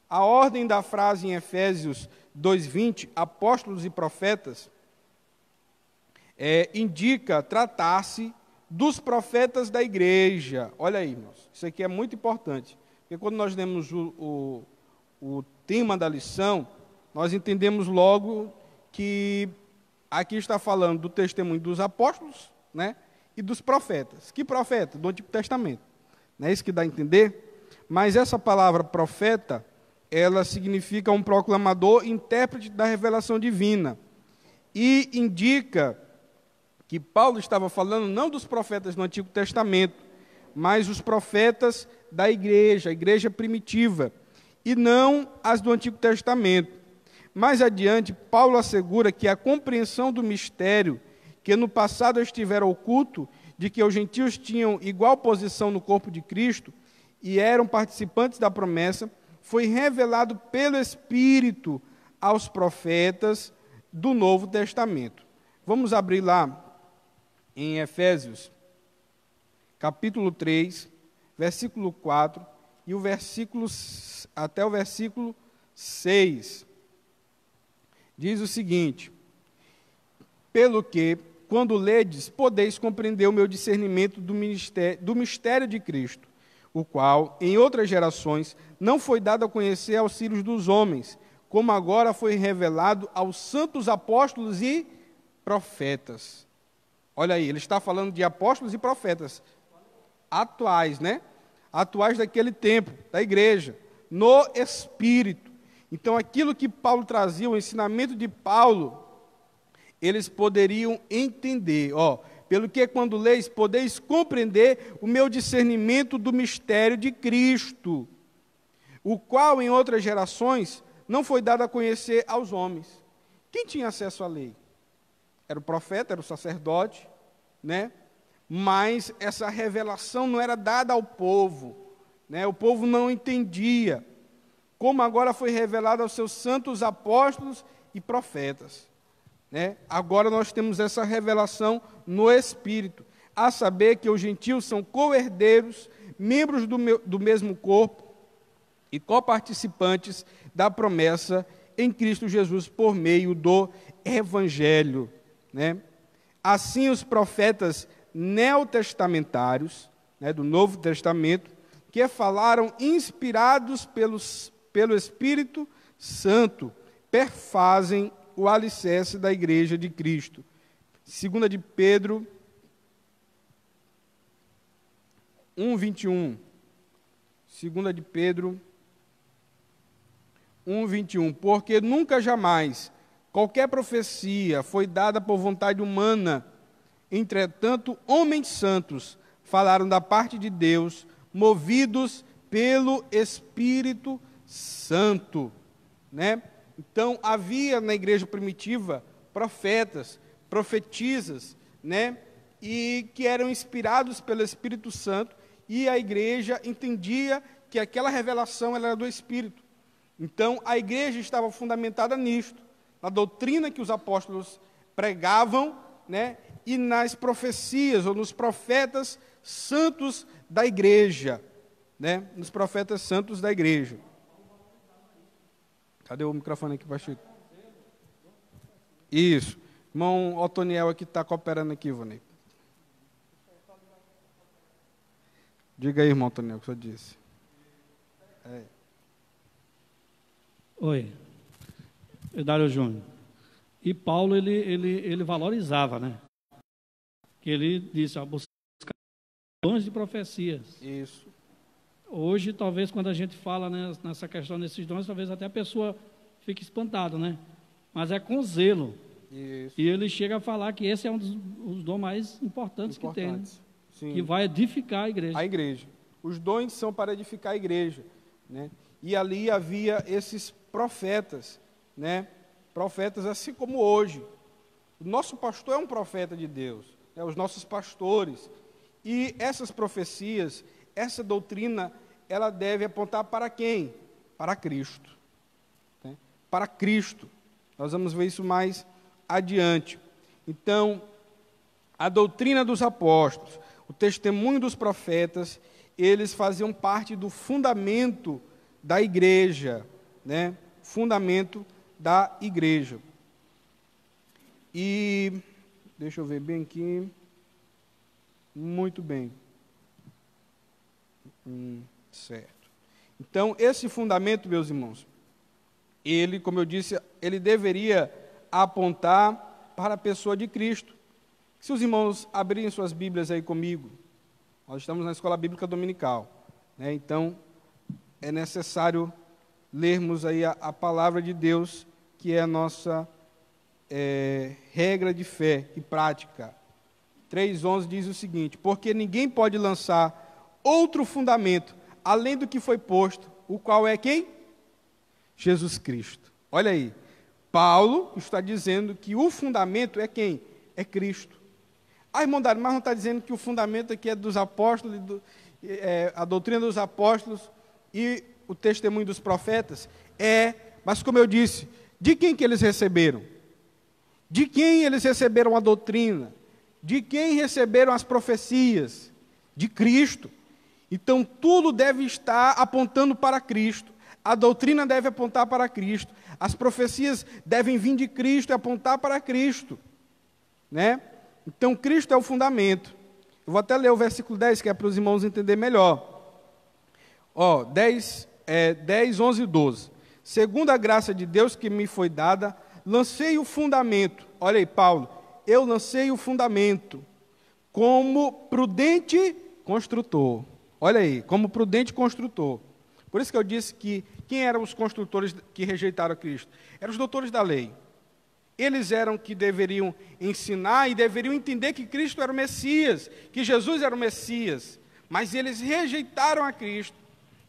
A ordem da frase em Efésios 2:20, apóstolos e profetas, indica tratar-se dos profetas da igreja. Olha aí, irmãos, isso aqui é muito importante, porque quando nós lemos o tema da lição, nós entendemos logo que aqui está falando do testemunho dos apóstolos, né, e dos profetas. Que profeta? Do Antigo Testamento. Não é isso que dá a entender? Mas essa palavra profeta, ela significa um proclamador, intérprete da revelação divina. E indica que Paulo estava falando não dos profetas do Antigo Testamento, mas os profetas da igreja, a igreja primitiva, e não as do Antigo Testamento. Mais adiante, Paulo assegura que a compreensão do mistério que no passado estivera oculto, de que os gentios tinham igual posição no corpo de Cristo e eram participantes da promessa, foi revelado pelo Espírito aos profetas do Novo Testamento. Vamos abrir lá em Efésios, capítulo 3, versículo 4 e até o versículo 6. Diz o seguinte: pelo que, quando ledes, podeis compreender o meu discernimento do mistério de Cristo, o qual, em outras gerações, não foi dado a conhecer aos filhos dos homens, como agora foi revelado aos santos apóstolos e profetas. Olha aí, ele está falando de apóstolos e profetas atuais, né? Atuais daquele tempo, da igreja, no Espírito. Então, aquilo que Paulo trazia, o ensinamento de Paulo, eles poderiam entender, pelo que quando leis, podeis compreender o meu discernimento do mistério de Cristo, o qual em outras gerações não foi dado a conhecer aos homens. Quem tinha acesso à lei? Era o profeta, era o sacerdote, né? Mas essa revelação não era dada ao povo, né? O povo não entendia, como agora foi revelado aos seus santos apóstolos e profetas. Né? Agora nós temos essa revelação no Espírito, a saber que os gentios são co-herdeiros, membros do mesmo corpo e coparticipantes da promessa em Cristo Jesus por meio do Evangelho. Né? Assim, os profetas neotestamentários, né, do Novo Testamento, que falaram inspirados pelo Espírito Santo, perfazem o alicerce da igreja de Cristo. 2 de Pedro 1:21. 2 de Pedro 1:21. Porque nunca jamais qualquer profecia foi dada por vontade humana, entretanto, homens santos falaram da parte de Deus, movidos pelo Espírito Santo, né? Então, havia na igreja primitiva profetas, profetisas, né? E que eram inspirados pelo Espírito Santo, e a igreja entendia que aquela revelação era do Espírito. Então, a igreja estava fundamentada nisto, na doutrina que os apóstolos pregavam, né? E nas profecias, ou nos profetas santos da igreja, né? Nos profetas santos da igreja. Cadê o microfone aqui, Pacheco? Isso. Irmão Otoniel aqui está cooperando aqui, Vonei. Diga aí, irmão Otoniel, o que o senhor disse. Oi. Dário Júnior. E Paulo, ele valorizava, né? Que ele disse, buscar dons de profecias. Isso. Hoje, talvez, quando a gente fala, né, nessa questão desses dons, talvez até a pessoa fique espantada, né? Mas é com zelo. Isso. E ele chega a falar que esse é um dos dons mais importantes que tem, né? Sim. Que vai edificar a igreja. A igreja. Os dons são para edificar a igreja, né? E ali havia esses profetas, né? Profetas assim como hoje. O nosso pastor é um profeta de Deus, né? Os nossos pastores. E essas profecias, essa doutrina, ela deve apontar para quem? Para Cristo. Né? Para Cristo. Nós vamos ver isso mais adiante. Então, a doutrina dos apóstolos, o testemunho dos profetas, eles faziam parte do fundamento da igreja, né? Fundamento da igreja. E, deixa eu ver bem aqui. Muito bem. Certo. Então, esse fundamento, meus irmãos, ele, como eu disse, ele deveria apontar para a pessoa de Cristo. Se os irmãos abrirem suas Bíblias aí comigo, Nós estamos na escola bíblica dominical, né? Então, é necessário lermos aí a palavra de Deus, que é a nossa regra de fé e prática. 3:11 diz o seguinte: porque ninguém pode lançar outro fundamento, além do que foi posto, o qual é quem? Jesus Cristo. Olha aí, Paulo está dizendo que o fundamento é quem? É Cristo. Ah, irmão Dário, mas não está dizendo que o fundamento aqui é dos apóstolos, a doutrina dos apóstolos e o testemunho dos profetas? Mas como eu disse, de quem que eles receberam? De quem eles receberam a doutrina? De quem receberam as profecias? De Cristo. Então, tudo deve estar apontando para Cristo. A doutrina deve apontar para Cristo. As profecias devem vir de Cristo e apontar para Cristo, né? Então, Cristo é o fundamento. Eu vou até ler o versículo 10, que é para os irmãos entenderem melhor. 10, 11 e 12. Segundo a graça de Deus que me foi dada, lancei o fundamento. Olha aí, Paulo. Eu lancei o fundamento como prudente construtor. Olha aí, como prudente construtor. Por isso que eu disse que quem eram os construtores que rejeitaram a Cristo? Eram os doutores da lei. Eles eram que deveriam ensinar e deveriam entender que Cristo era o Messias, que Jesus era o Messias, mas eles rejeitaram a Cristo.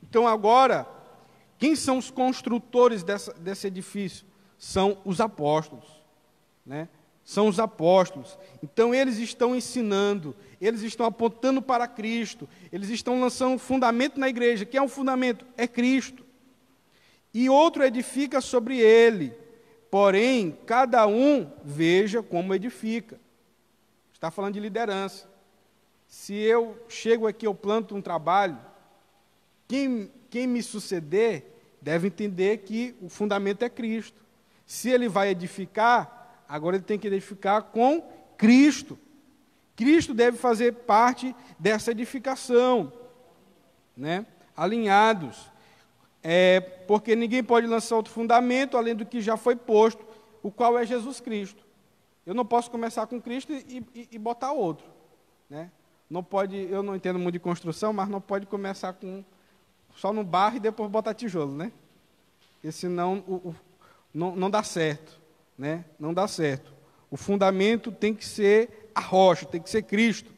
Então agora, quem são os construtores desse edifício? São os apóstolos, né? São os apóstolos. Então eles estão ensinando, eles estão apontando para Cristo, eles estão lançando um fundamento na igreja. Quem é o fundamento? É Cristo. E outro edifica sobre ele, porém, cada um veja como edifica. Está falando de liderança. Se eu chego aqui, eu planto um trabalho, quem me suceder deve entender que o fundamento é Cristo. Se ele vai edificar, agora ele tem que edificar com Cristo. Cristo deve fazer parte dessa edificação, né? Alinhados. Porque ninguém pode lançar outro fundamento, além do que já foi posto, o qual é Jesus Cristo. Eu não posso começar com Cristo e botar outro, né? Não pode, eu não entendo muito de construção, mas não pode começar só no barro e depois botar tijolo, né? Porque senão não dá certo, né? Não dá certo. O fundamento tem que ser a rocha, tem que ser Cristo.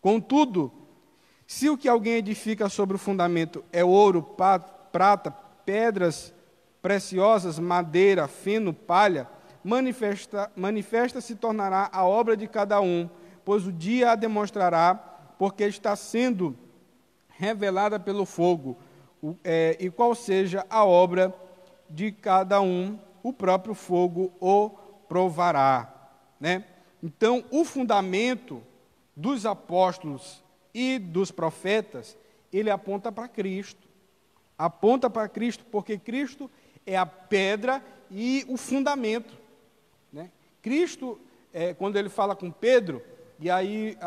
Contudo, se o que alguém edifica sobre o fundamento é ouro, prata, pedras preciosas, madeira, feno, palha, manifesta se tornará a obra de cada um, pois o dia a demonstrará, porque está sendo revelada pelo fogo, e qual seja a obra de cada um, o próprio fogo o provará, né? Então, o fundamento dos apóstolos e dos profetas, ele aponta para Cristo. Aponta para Cristo, porque Cristo é a pedra e o fundamento, né? Cristo, quando ele fala com Pedro, e aí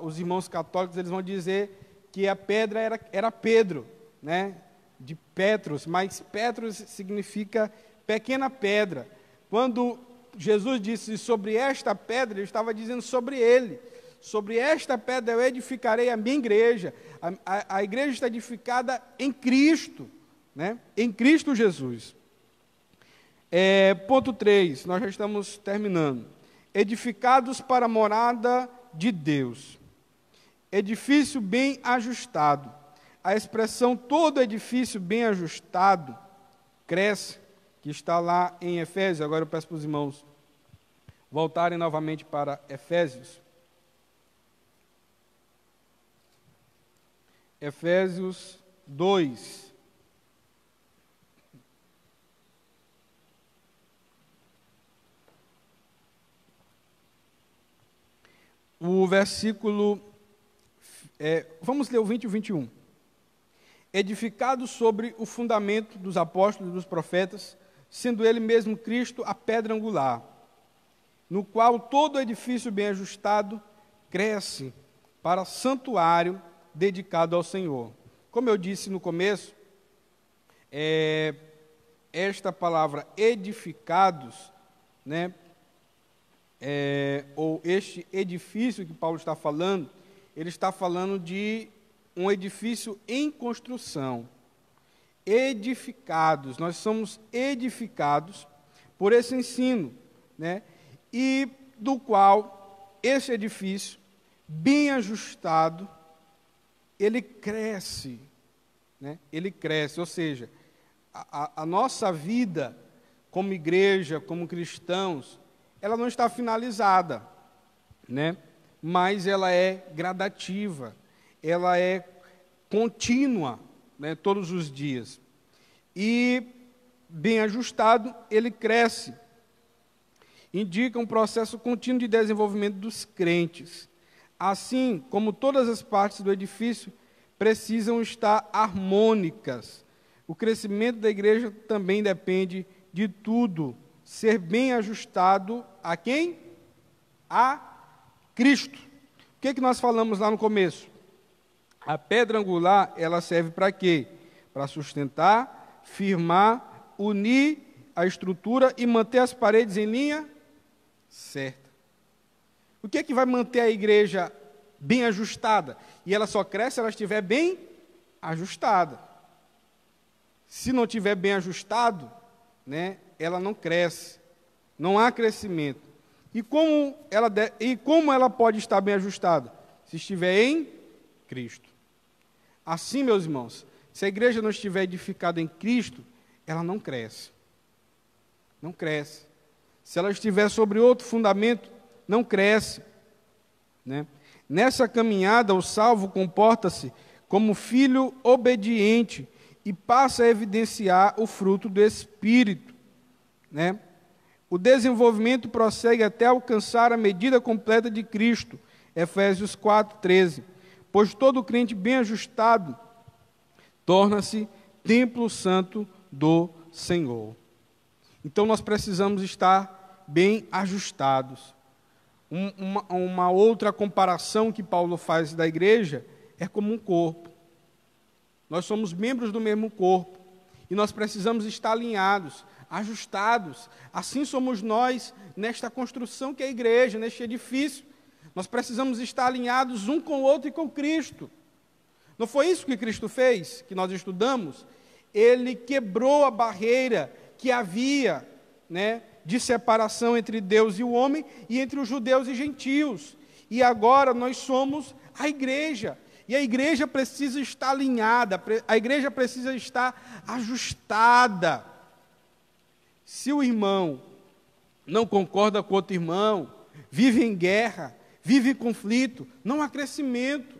os irmãos católicos eles vão dizer que a pedra era Pedro, né? De Petros, mas Petros significa pequena pedra. Quando Jesus disse sobre esta pedra, ele estava dizendo sobre ele. Sobre esta pedra eu edificarei a minha igreja. A igreja está edificada em Cristo, né? Em Cristo Jesus. Ponto 3, nós já estamos terminando. Edificados para a morada de Deus. Edifício bem ajustado. A expressão todo edifício bem ajustado cresce, que está lá em Efésios. Agora eu peço para os irmãos voltarem novamente para Efésios. Efésios 2. O versículo, vamos ler o 20 e o 21. Edificado sobre o fundamento dos apóstolos e dos profetas, sendo ele mesmo Cristo a pedra angular, no qual todo edifício bem ajustado cresce para santuário dedicado ao Senhor. Como eu disse no começo, esta palavra edificados, né, ou este edifício que Paulo está falando, ele está falando de um edifício em construção. Edificados, nós somos edificados por esse ensino, né? E do qual esse edifício, bem ajustado, ele cresce, né? Ele cresce, ou seja, a nossa vida como igreja, como cristãos, ela não está finalizada, né? Mas ela é gradativa, ela é contínua, né? Todos os dias. E, bem ajustado, ele cresce. Indica um processo contínuo de desenvolvimento dos crentes. Assim como todas as partes do edifício precisam estar harmônicas. O crescimento da igreja também depende de tudo ser bem ajustado a quem? A Cristo. O que nós falamos lá no começo? A pedra angular, ela serve para quê? Para sustentar, firmar, unir a estrutura e manter as paredes em linha certa. O que vai manter a igreja bem ajustada? E ela só cresce se ela estiver bem ajustada. Se não estiver bem ajustado, né, ela não cresce. Não há crescimento. E como ela pode estar bem ajustada? Se estiver em Cristo. Assim, meus irmãos, se a igreja não estiver edificada em Cristo, ela não cresce. Não cresce. Se ela estiver sobre outro fundamento, não cresce, né? Nessa caminhada, o salvo comporta-se como filho obediente e passa a evidenciar o fruto do Espírito, né? O desenvolvimento prossegue até alcançar a medida completa de Cristo, Efésios 4:13. Pois todo crente bem ajustado torna-se templo santo do Senhor. Então nós precisamos estar bem ajustados. Uma outra comparação que Paulo faz da igreja é como um corpo. Nós somos membros do mesmo corpo e nós precisamos estar alinhados, ajustados. Assim somos nós nesta construção que é a igreja, neste edifício. Nós precisamos estar alinhados um com o outro e com Cristo. Não foi isso que Cristo fez, que nós estudamos? Ele quebrou a barreira que havia, né, de separação entre Deus e o homem e entre os judeus e gentios. E agora nós somos a igreja. E a igreja precisa estar alinhada, a igreja precisa estar ajustada. Se o irmão não concorda com outro irmão, vive em guerra, vive em conflito, não há crescimento.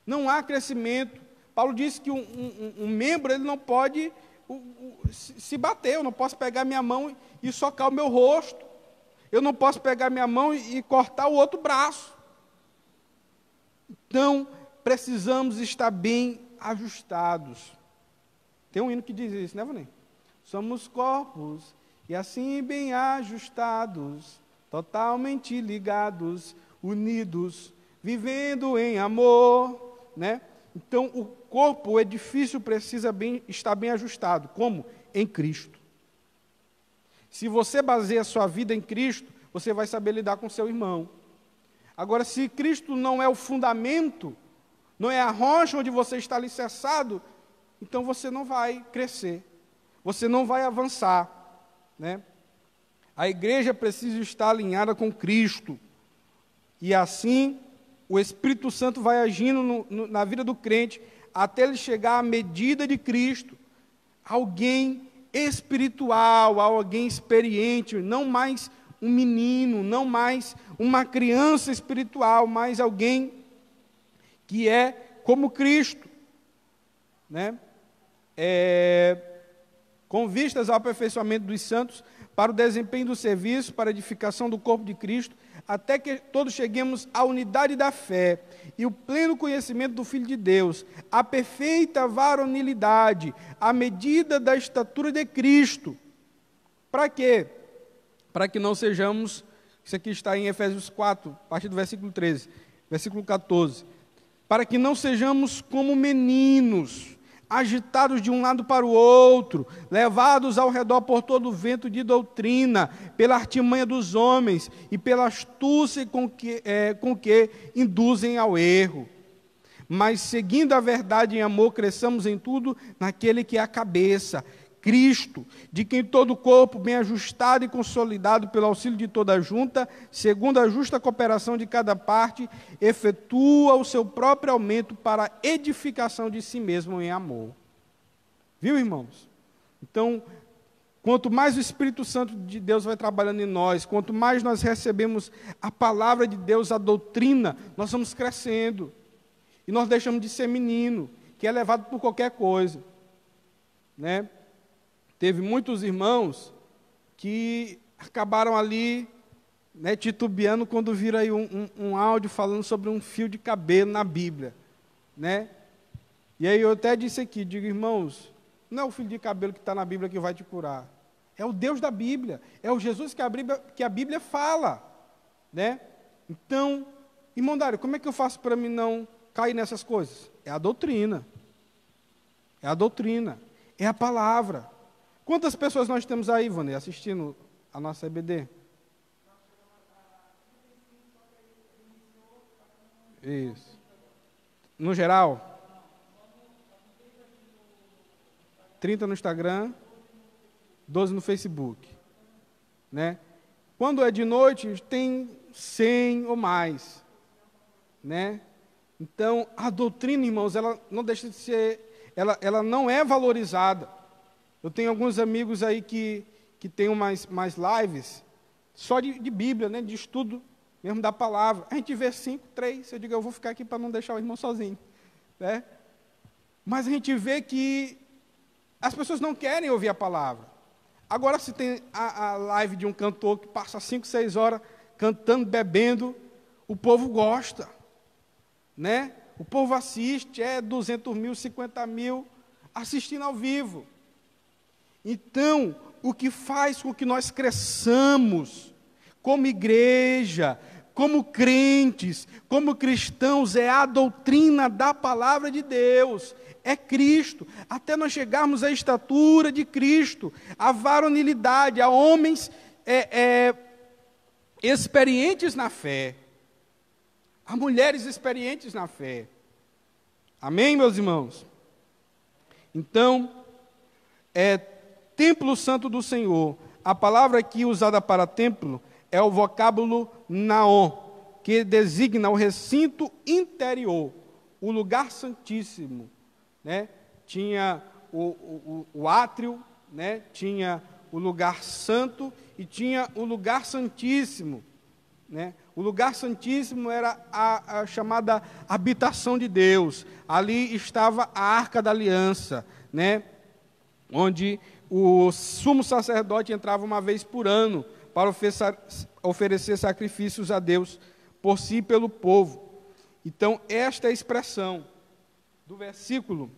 Não há crescimento. Paulo disse que um membro ele não pode se bater. Eu não posso pegar minha mão e socar o meu rosto. Eu não posso pegar minha mão e cortar o outro braço. Então, precisamos estar bem ajustados. Tem um hino que diz isso, né, Vanei? Somos corpos e assim bem ajustados, totalmente ligados, unidos, vivendo em amor, né? Então, o corpo, o edifício precisa estar bem ajustado. Como? Em Cristo. Se você baseia a sua vida em Cristo, você vai saber lidar com seu irmão. Agora, se Cristo não é o fundamento, não é a rocha onde você está alicerçado, então você não vai crescer, você não vai avançar, né? A igreja precisa estar alinhada com Cristo, e assim o Espírito Santo vai agindo na vida do crente, até ele chegar à medida de Cristo, alguém espiritual, alguém experiente, não mais um menino, não mais uma criança espiritual, mas alguém que é como Cristo, né? Com vistas ao aperfeiçoamento dos santos, para o desempenho do serviço, para a edificação do corpo de Cristo, até que todos cheguemos à unidade da fé e o pleno conhecimento do Filho de Deus, a perfeita varonilidade, à medida da estatura de Cristo. Para quê? Para que não sejamos, isso aqui está em Efésios 4, a partir do versículo 13, versículo 14, para que não sejamos como meninos, agitados de um lado para o outro, levados ao redor por todo o vento de doutrina, pela artimanha dos homens e pela astúcia com que induzem ao erro. Mas, seguindo a verdade em amor, cresçamos em tudo naquele que é a cabeça, Cristo, de quem todo o corpo, bem ajustado e consolidado pelo auxílio de toda a junta, segundo a justa cooperação de cada parte, efetua o seu próprio aumento para a edificação de si mesmo em amor. Viu, irmãos? Então, quanto mais o Espírito Santo de Deus vai trabalhando em nós, quanto mais nós recebemos a palavra de Deus, a doutrina, nós vamos crescendo. E nós deixamos de ser menino, que é levado por qualquer coisa, né? Teve muitos irmãos que acabaram ali, né, titubeando quando viram aí um áudio falando sobre um fio de cabelo na Bíblia, né? E aí eu até disse aqui, digo, irmãos, não é o fio de cabelo que está na Bíblia que vai te curar, é o Deus da Bíblia, é o Jesus que a Bíblia fala, né? Então, irmão Dário, como é que eu faço para mim não cair nessas coisas? É a doutrina, é a palavra. Quantas pessoas nós temos aí, Ivone, assistindo a nossa EBD? Isso. No geral? 30 no Instagram, 12 no Facebook. Né? Quando é de noite, tem 100 ou mais. Né? Então, a doutrina, irmãos, ela não deixa de ser, ela não é valorizada. Eu tenho alguns amigos aí que têm mais lives, só de Bíblia, né, de estudo mesmo da palavra. A gente vê 5, 3, eu digo, eu vou ficar aqui para não deixar o irmão sozinho. Né? Mas a gente vê que as pessoas não querem ouvir a palavra. Agora, se tem a live de um cantor que passa 5, 6 horas cantando, bebendo, o povo gosta. Né? O povo assiste, 200 mil, 50 mil, assistindo ao vivo. Então, o que faz com que nós cresçamos como igreja, como crentes, como cristãos, é a doutrina da palavra de Deus, é Cristo, até nós chegarmos à estatura de Cristo, à varonilidade, a homens experientes na fé, a mulheres experientes na fé. Amém, meus irmãos? Então, templo santo do Senhor. A palavra aqui usada para templo é o vocábulo naon, que designa o recinto interior, o lugar santíssimo. Né? Tinha o átrio, né? Tinha o lugar santo e tinha o lugar santíssimo. Né? O lugar santíssimo era a chamada habitação de Deus. Ali estava a Arca da Aliança, né? Onde o sumo sacerdote entrava uma vez por ano para oferecer sacrifícios a Deus por si e pelo povo. Então, esta é a expressão do versículo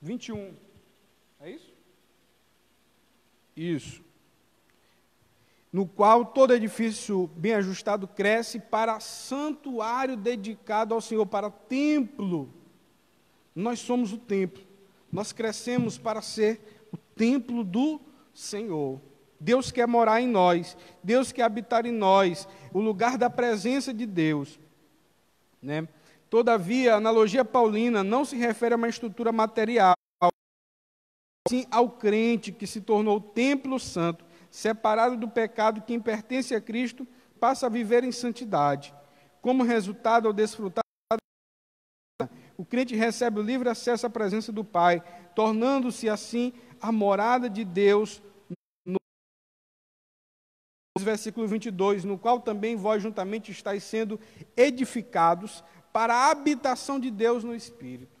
21. É isso? Isso. No qual todo edifício bem ajustado cresce para santuário dedicado ao Senhor, para templo. Nós somos o templo. Nós crescemos para ser o templo do Senhor. Deus quer morar em nós. Deus quer habitar em nós. O lugar da presença de Deus. Né? Todavia, a analogia paulina não se refere a uma estrutura material, sim ao crente que se tornou o templo santo, separado do pecado, quem pertence a Cristo, passa a viver em santidade. Como resultado, ao desfrutar, o crente recebe o livre acesso à presença do Pai, tornando-se assim a morada de Deus, no versículo 22, no qual também vós juntamente estáis sendo edificados para a habitação de Deus no Espírito.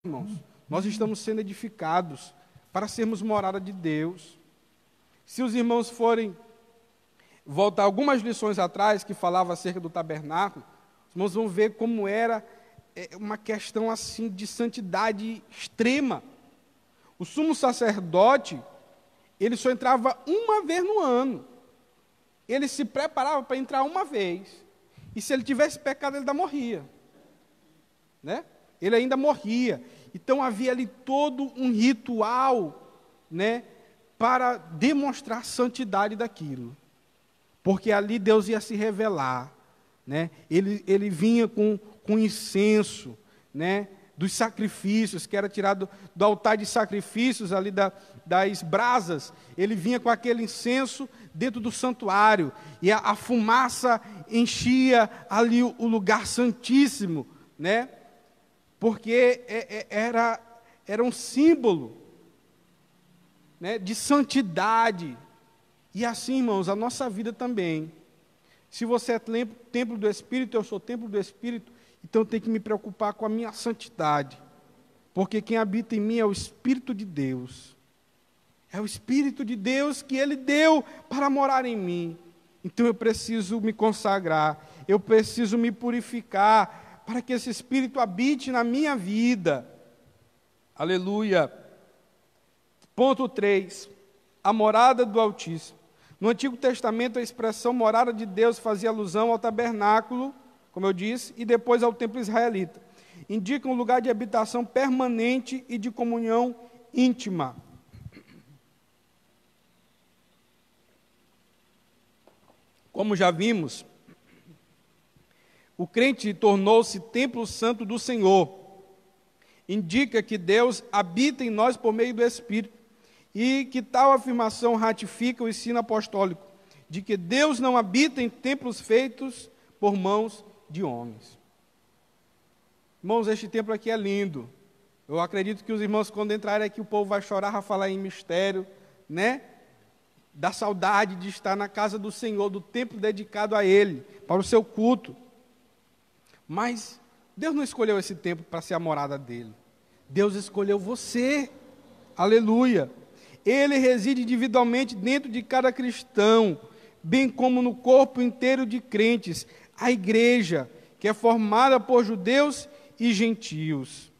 Irmãos, nós estamos sendo edificados para sermos morada de Deus. Se os irmãos forem voltar algumas lições atrás, que falava acerca do tabernáculo, os irmãos vão ver como era uma questão assim de santidade extrema. O sumo sacerdote, ele só entrava uma vez no ano. Ele se preparava para entrar uma vez. E se ele tivesse pecado, ele ainda morria. Né? Ele ainda morria. Então havia ali todo um ritual, né, para demonstrar a santidade daquilo. Porque ali Deus ia se revelar. Né? Ele vinha com incenso, né, dos sacrifícios, que era tirado do altar de sacrifícios, ali das brasas. Ele vinha com aquele incenso dentro do santuário, e a fumaça enchia ali o lugar santíssimo, né? Porque era um símbolo, né, de santidade. E assim, irmãos, a nossa vida também. Se você é templo do Espírito, eu sou templo do Espírito, então eu tenho que me preocupar com a minha santidade, porque quem habita em mim é o Espírito de Deus. É o Espírito de Deus que Ele deu para morar em mim. Então eu preciso me consagrar, eu preciso me purificar, para que esse Espírito habite na minha vida. Aleluia. Ponto 3. A morada do Altíssimo. No Antigo Testamento, a expressão morada de Deus fazia alusão ao tabernáculo, como eu disse, e depois ao templo israelita. Indica um lugar de habitação permanente e de comunhão íntima. Como já vimos, o crente tornou-se templo santo do Senhor. Indica que Deus habita em nós por meio do Espírito, e que tal afirmação ratifica o ensino apostólico, de que Deus não habita em templos feitos por mãos de homens. Irmãos, este templo aqui é lindo. Eu acredito que os irmãos, quando entrarem aqui, o povo vai chorar, vai falar em mistério, né? Da saudade de estar na casa do Senhor, do templo dedicado a Ele, para o seu culto. Mas Deus não escolheu esse templo para ser a morada dEle. Deus escolheu você. Aleluia. Ele reside individualmente dentro de cada cristão, bem como no corpo inteiro de crentes, a igreja, que é formada por judeus e gentios.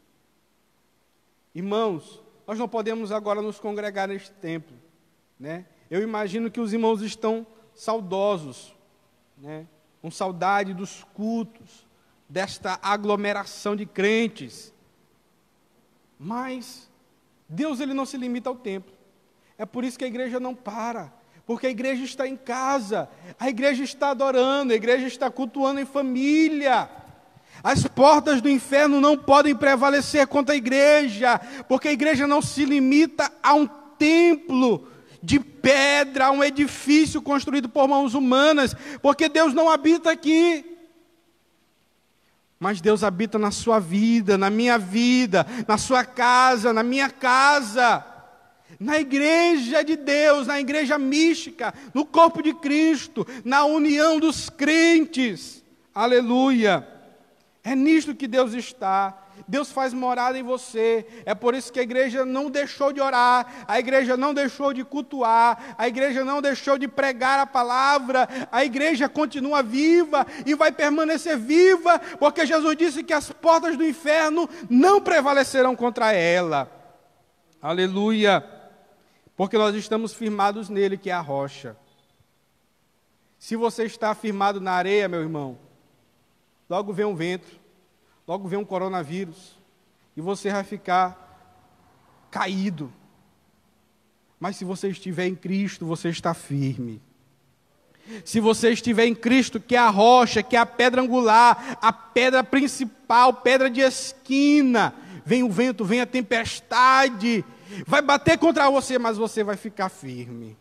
Irmãos, nós não podemos agora nos congregar neste templo, né? Eu imagino que os irmãos estão saudosos, né, com saudade dos cultos, desta aglomeração de crentes. Mas Deus, ele não se limita ao templo. É por isso que a igreja não para, porque a igreja está em casa, a igreja está adorando, a igreja está cultuando em família. As portas do inferno não podem prevalecer contra a igreja, porque a igreja não se limita a um templo de pedra, a um edifício construído por mãos humanas, porque Deus não habita aqui. Mas Deus habita na sua vida, na minha vida, na sua casa, na minha casa, na igreja de Deus, na igreja mística, no corpo de Cristo, na união dos crentes. Aleluia! É nisto que Deus está. Deus faz morada em você. É por isso que a igreja não deixou de orar, a igreja não deixou de cultuar, a igreja não deixou de pregar a palavra. A igreja continua viva e vai permanecer viva, porque Jesus disse que as portas do inferno não prevalecerão contra ela. Aleluia! Porque nós estamos firmados nele, que é a rocha. Se você está firmado na areia, meu irmão, logo vem um vento, logo vem um coronavírus, e você vai ficar caído. Mas se você estiver em Cristo, você está firme. Se você estiver em Cristo, que é a rocha, que é a pedra angular, a pedra principal, pedra de esquina, vem o vento, vem a tempestade, vai bater contra você, mas você vai ficar firme.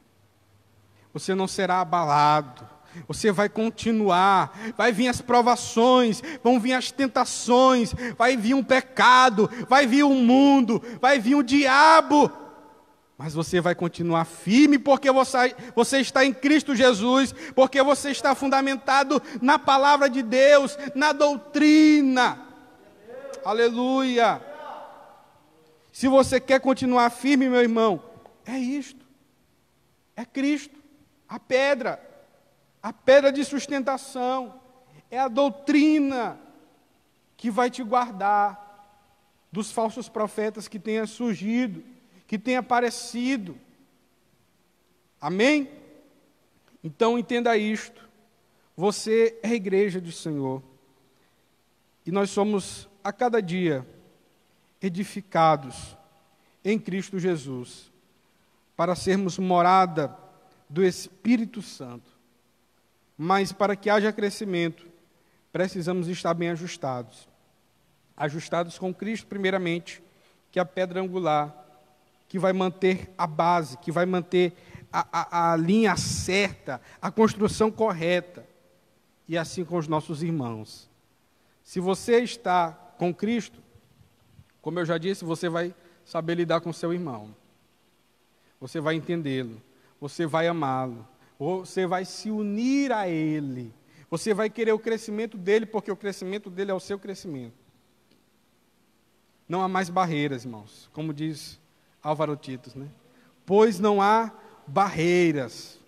Você não será abalado. Você vai continuar, vai vir as provações, vão vir as tentações, vai vir um pecado, vai vir o mundo, vai vir o diabo, mas você vai continuar firme, porque você está em Cristo Jesus, porque você está fundamentado na palavra de Deus, na doutrina. Aleluia! Se você quer continuar firme, meu irmão, é isto, é Cristo, a pedra de sustentação, é a doutrina que vai te guardar dos falsos profetas que tenham surgido, que tenham aparecido. Amém? Então entenda isto. Você é a igreja do Senhor. E nós somos, a cada dia, edificados em Cristo Jesus, para sermos morada do Espírito Santo. Mas para que haja crescimento, precisamos estar bem ajustados. Ajustados com Cristo, primeiramente, que é a pedra angular, que vai manter a base, que vai manter a linha certa, a construção correta. E assim com os nossos irmãos. Se você está com Cristo, como eu já disse, você vai saber lidar com seu irmão. Você vai entendê-lo, você vai amá-lo, você vai se unir a ele. Você vai querer o crescimento dele, porque o crescimento dele é o seu crescimento. Não há mais barreiras, irmãos, como diz Álvaro Titos, né? Pois não há barreiras.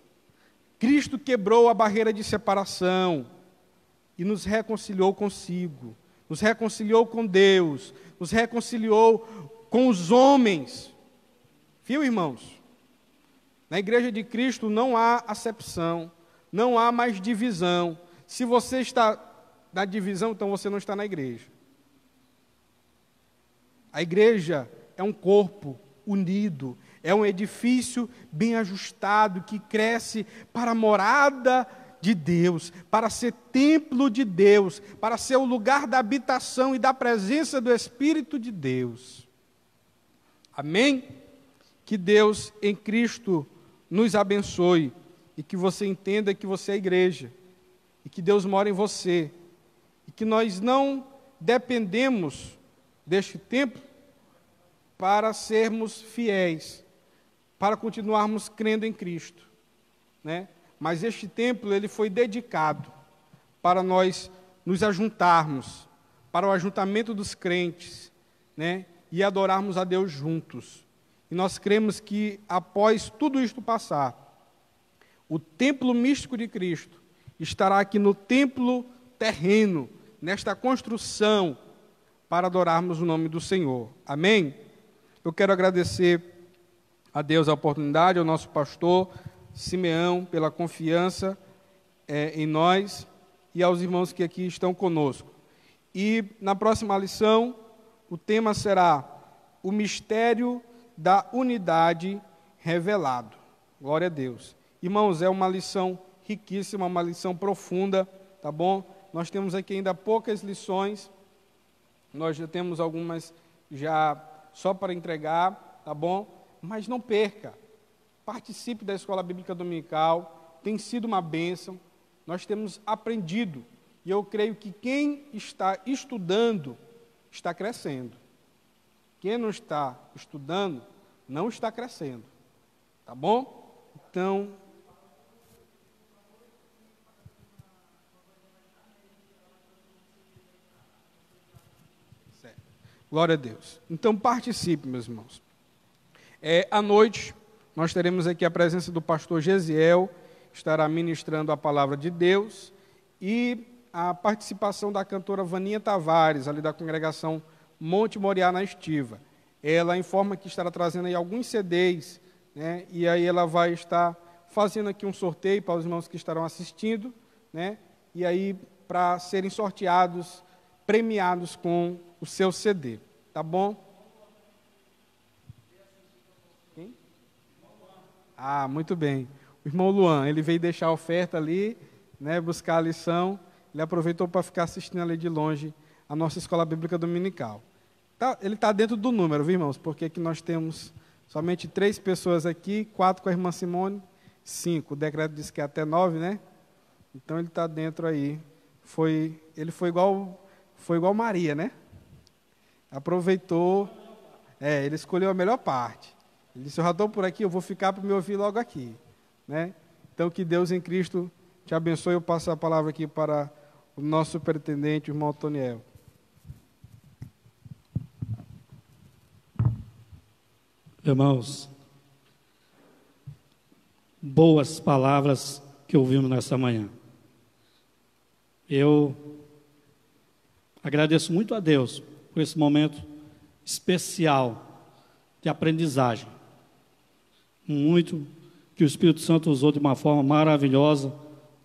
Cristo quebrou a barreira de separação e nos reconciliou consigo, nos reconciliou com Deus, nos reconciliou com os homens. Viu, irmãos? Na igreja de Cristo não há acepção, não há mais divisão. Se você está na divisão, então você não está na igreja. A igreja é um corpo unido, é um edifício bem ajustado, que cresce para a morada de Deus, para ser templo de Deus, para ser o lugar da habitação e da presença do Espírito de Deus. Amém? Que Deus em Cristo nos abençoe e que você entenda que você é a igreja e que Deus mora em você e que nós não dependemos deste templo para sermos fiéis, para continuarmos crendo em Cristo, né? Mas este templo, ele foi dedicado para nós nos ajuntarmos, para o ajuntamento dos crentes, né? E adorarmos a Deus juntos. E nós cremos que, após tudo isto passar, o templo místico de Cristo estará aqui no templo terreno, nesta construção, para adorarmos o nome do Senhor. Amém? Eu quero agradecer a Deus a oportunidade, ao nosso pastor Simeão, pela confiança em nós e aos irmãos que aqui estão conosco. E na próxima lição, o tema será o mistério da unidade revelado. Glória a Deus. Irmãos, é uma lição riquíssima, uma lição profunda, tá bom? Nós temos aqui ainda poucas lições, nós já temos algumas já só para entregar, tá bom? Mas não perca, participe da Escola Bíblica Dominical, tem sido uma bênção, nós temos aprendido, e eu creio que quem está estudando está crescendo. Quem não está estudando não está crescendo, tá bom? Então, certo. Glória a Deus. Então participe, meus irmãos. À noite, nós teremos aqui a presença do pastor Gesiel, que estará ministrando a palavra de Deus, e a participação da cantora Vaninha Tavares, ali da congregação Monte Moriá, na Estiva. Ela informa que estará trazendo aí alguns CDs, né, e aí ela vai estar fazendo aqui um sorteio para os irmãos que estarão assistindo, né, e aí para serem sorteados, premiados com o seu CD, tá bom? Quem? Ah, muito bem. O irmão Luan, ele veio deixar a oferta ali, né, buscar a lição, ele aproveitou para ficar assistindo ali de longe a nossa Escola Bíblica Dominical. Ele está dentro do número, viu, irmãos? Porque aqui nós temos somente 3 pessoas aqui, 4 com a irmã Simone, 5. O decreto diz que é até 9, né? Então ele está dentro aí. Ele foi igual Maria, né? Aproveitou, ele escolheu a melhor parte. Ele disse, eu já estou por aqui, eu vou ficar para me ouvir logo aqui, né? Então que Deus em Cristo te abençoe. Eu passo a palavra aqui para o nosso superintendente, o irmão Antoniel. Irmãos, boas palavras que ouvimos nessa manhã. Eu agradeço muito a Deus por esse momento especial de aprendizagem. Muito que o Espírito Santo usou de uma forma maravilhosa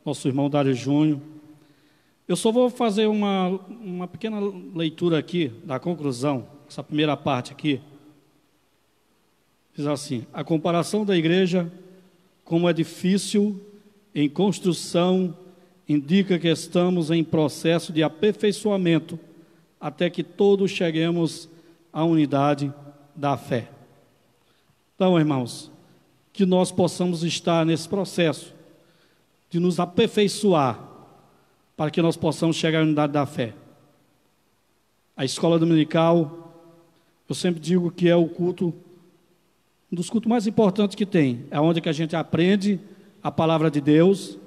nosso irmão Dário Júnior. Eu só vou fazer uma pequena leitura aqui da conclusão, essa primeira parte aqui. Diz assim: a comparação da igreja como edifício em construção indica que estamos em processo de aperfeiçoamento até que todos cheguemos à unidade da fé. Então, irmãos, que nós possamos estar nesse processo de nos aperfeiçoar para que nós possamos chegar à unidade da fé. A escola dominical, eu sempre digo que é o culto, um dos cultos mais importantes que tem, é onde que a gente aprende a palavra de Deus,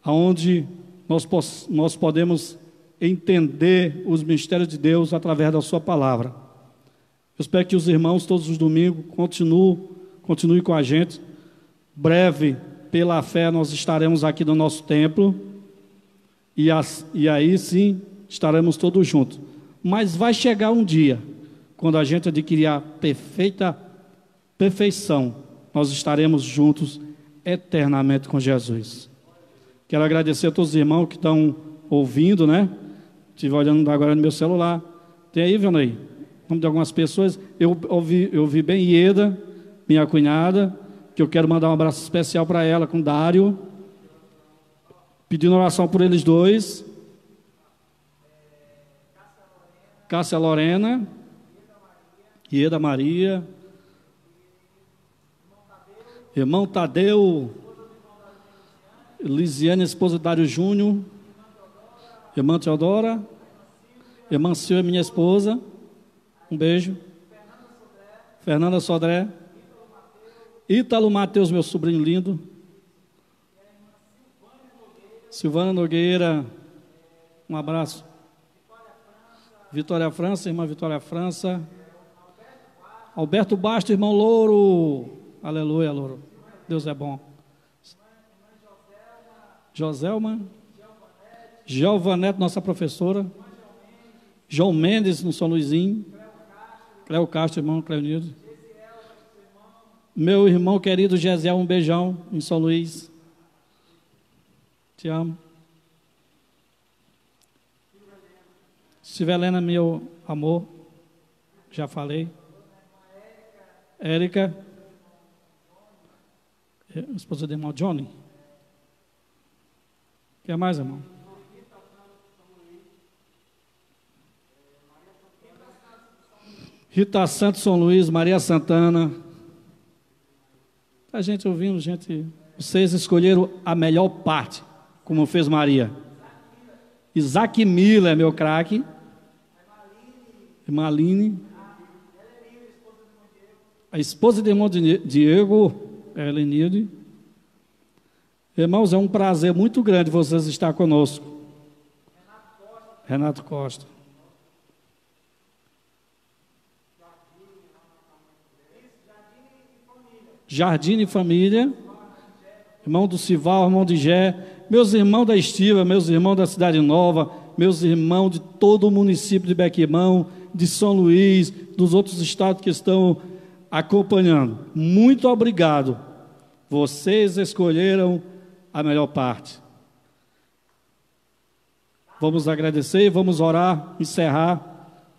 onde nós podemos entender os mistérios de Deus através da sua palavra. Eu espero que os irmãos todos os domingos continuem com a gente. Breve, pela fé, nós estaremos aqui no nosso templo, e aí sim estaremos todos juntos. Mas vai chegar um dia, quando a gente adquirir a perfeição, nós estaremos juntos eternamente com Jesus. Quero agradecer a todos os irmãos que estão ouvindo, né? Estive olhando agora no meu celular. Tem aí, Vanei? O nome de algumas pessoas. Eu ouvi bem Ieda, minha cunhada, que eu quero mandar um abraço especial para ela, com Dário. Pedindo oração por eles dois. Cássia Lorena, Ieda Maria, irmão Tadeu, Lisiane, esposa de Dário Júnior, irmã Teodora, irmã Silvia, minha esposa, um beijo. Fernanda Sodré, Ítalo Mateus, meu sobrinho lindo, Silvana Nogueira, um abraço. Vitória França, irmã Vitória França, Alberto Basto, irmão Louro, aleluia, Louro, Deus é bom. Joselma, Giovanete, nossa professora, João Mendes, no São Luizinho, Cleo Castro, irmão Cleonildo, meu irmão querido Gesiel, um beijão, em São Luís, te amo. Sivelena, meu amor, já falei. Érica, esposa do irmão Johnny. Quer mais, irmão? Rita Santos, São Luís, Maria Santana. A gente ouvindo, gente. Vocês escolheram a melhor parte, como fez Maria. Isaac Miller, meu craque. Irmã Aline. A esposa do irmão Diego, Helenilde. Irmãos, é um prazer muito grande vocês estar conosco. Renato Costa. Jardim e Família. Irmão do Cival, irmão de Gé. Meus irmãos da Estiva, meus irmãos da Cidade Nova, meus irmãos de todo o município de Bequimão, de São Luís, dos outros estados que estão acompanhando. Muito obrigado. Vocês escolheram a melhor parte. Vamos agradecer e vamos orar, encerrar.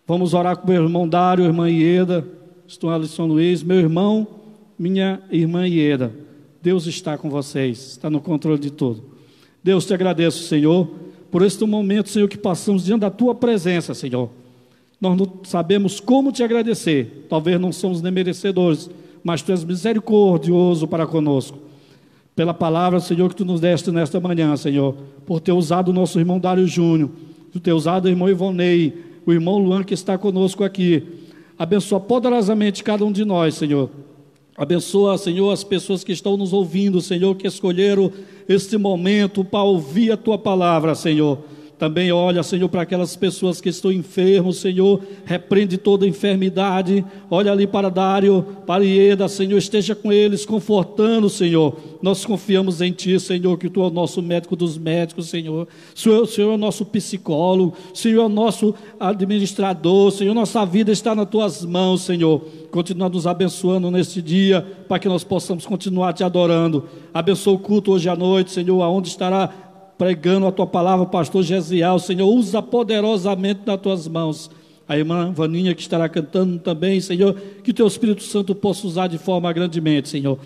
Vamos orar com meu irmão Dário, irmã Ieda, estou ali em São Luís, meu irmão, minha irmã Ieda. Deus está com vocês, está no controle de tudo. Deus, te agradeço, Senhor, por este momento, Senhor, que passamos diante da tua presença, Senhor. Nós não sabemos como te agradecer, talvez não somos nem merecedores, mas tu és misericordioso para conosco. Pela palavra, Senhor, que tu nos deste nesta manhã, Senhor, por ter usado o nosso irmão Dário Júnior, por ter usado o irmão Ivonei, o irmão Luan que está conosco aqui. Abençoa poderosamente cada um de nós, Senhor. Abençoa, Senhor, as pessoas que estão nos ouvindo, Senhor, que escolheram este momento para ouvir a tua palavra, Senhor. Também olha, Senhor, para aquelas pessoas que estão enfermos, Senhor, repreende toda enfermidade. Olha ali para Dário, para Ieda, Senhor, esteja com eles, confortando, Senhor. Nós confiamos em Ti, Senhor, que Tu é o nosso médico dos médicos, Senhor. O Senhor é o nosso psicólogo, o Senhor é o nosso administrador, Senhor. Nossa vida está nas Tuas mãos, Senhor. Continua nos abençoando neste dia, para que nós possamos continuar Te adorando. Abençoa o culto hoje à noite, Senhor, aonde estará pregando a Tua palavra, pastor Gesiel, Senhor, usa poderosamente nas Tuas mãos. A irmã Vaninha que estará cantando também, Senhor, que Teu Espírito Santo possa usar de forma grandemente, Senhor.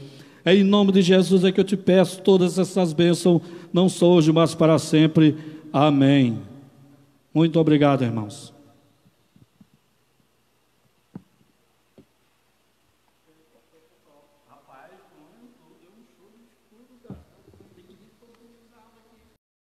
É em nome de Jesus é que eu Te peço todas essas bênçãos, não só hoje, mas para sempre. Amém. Muito obrigado, irmãos.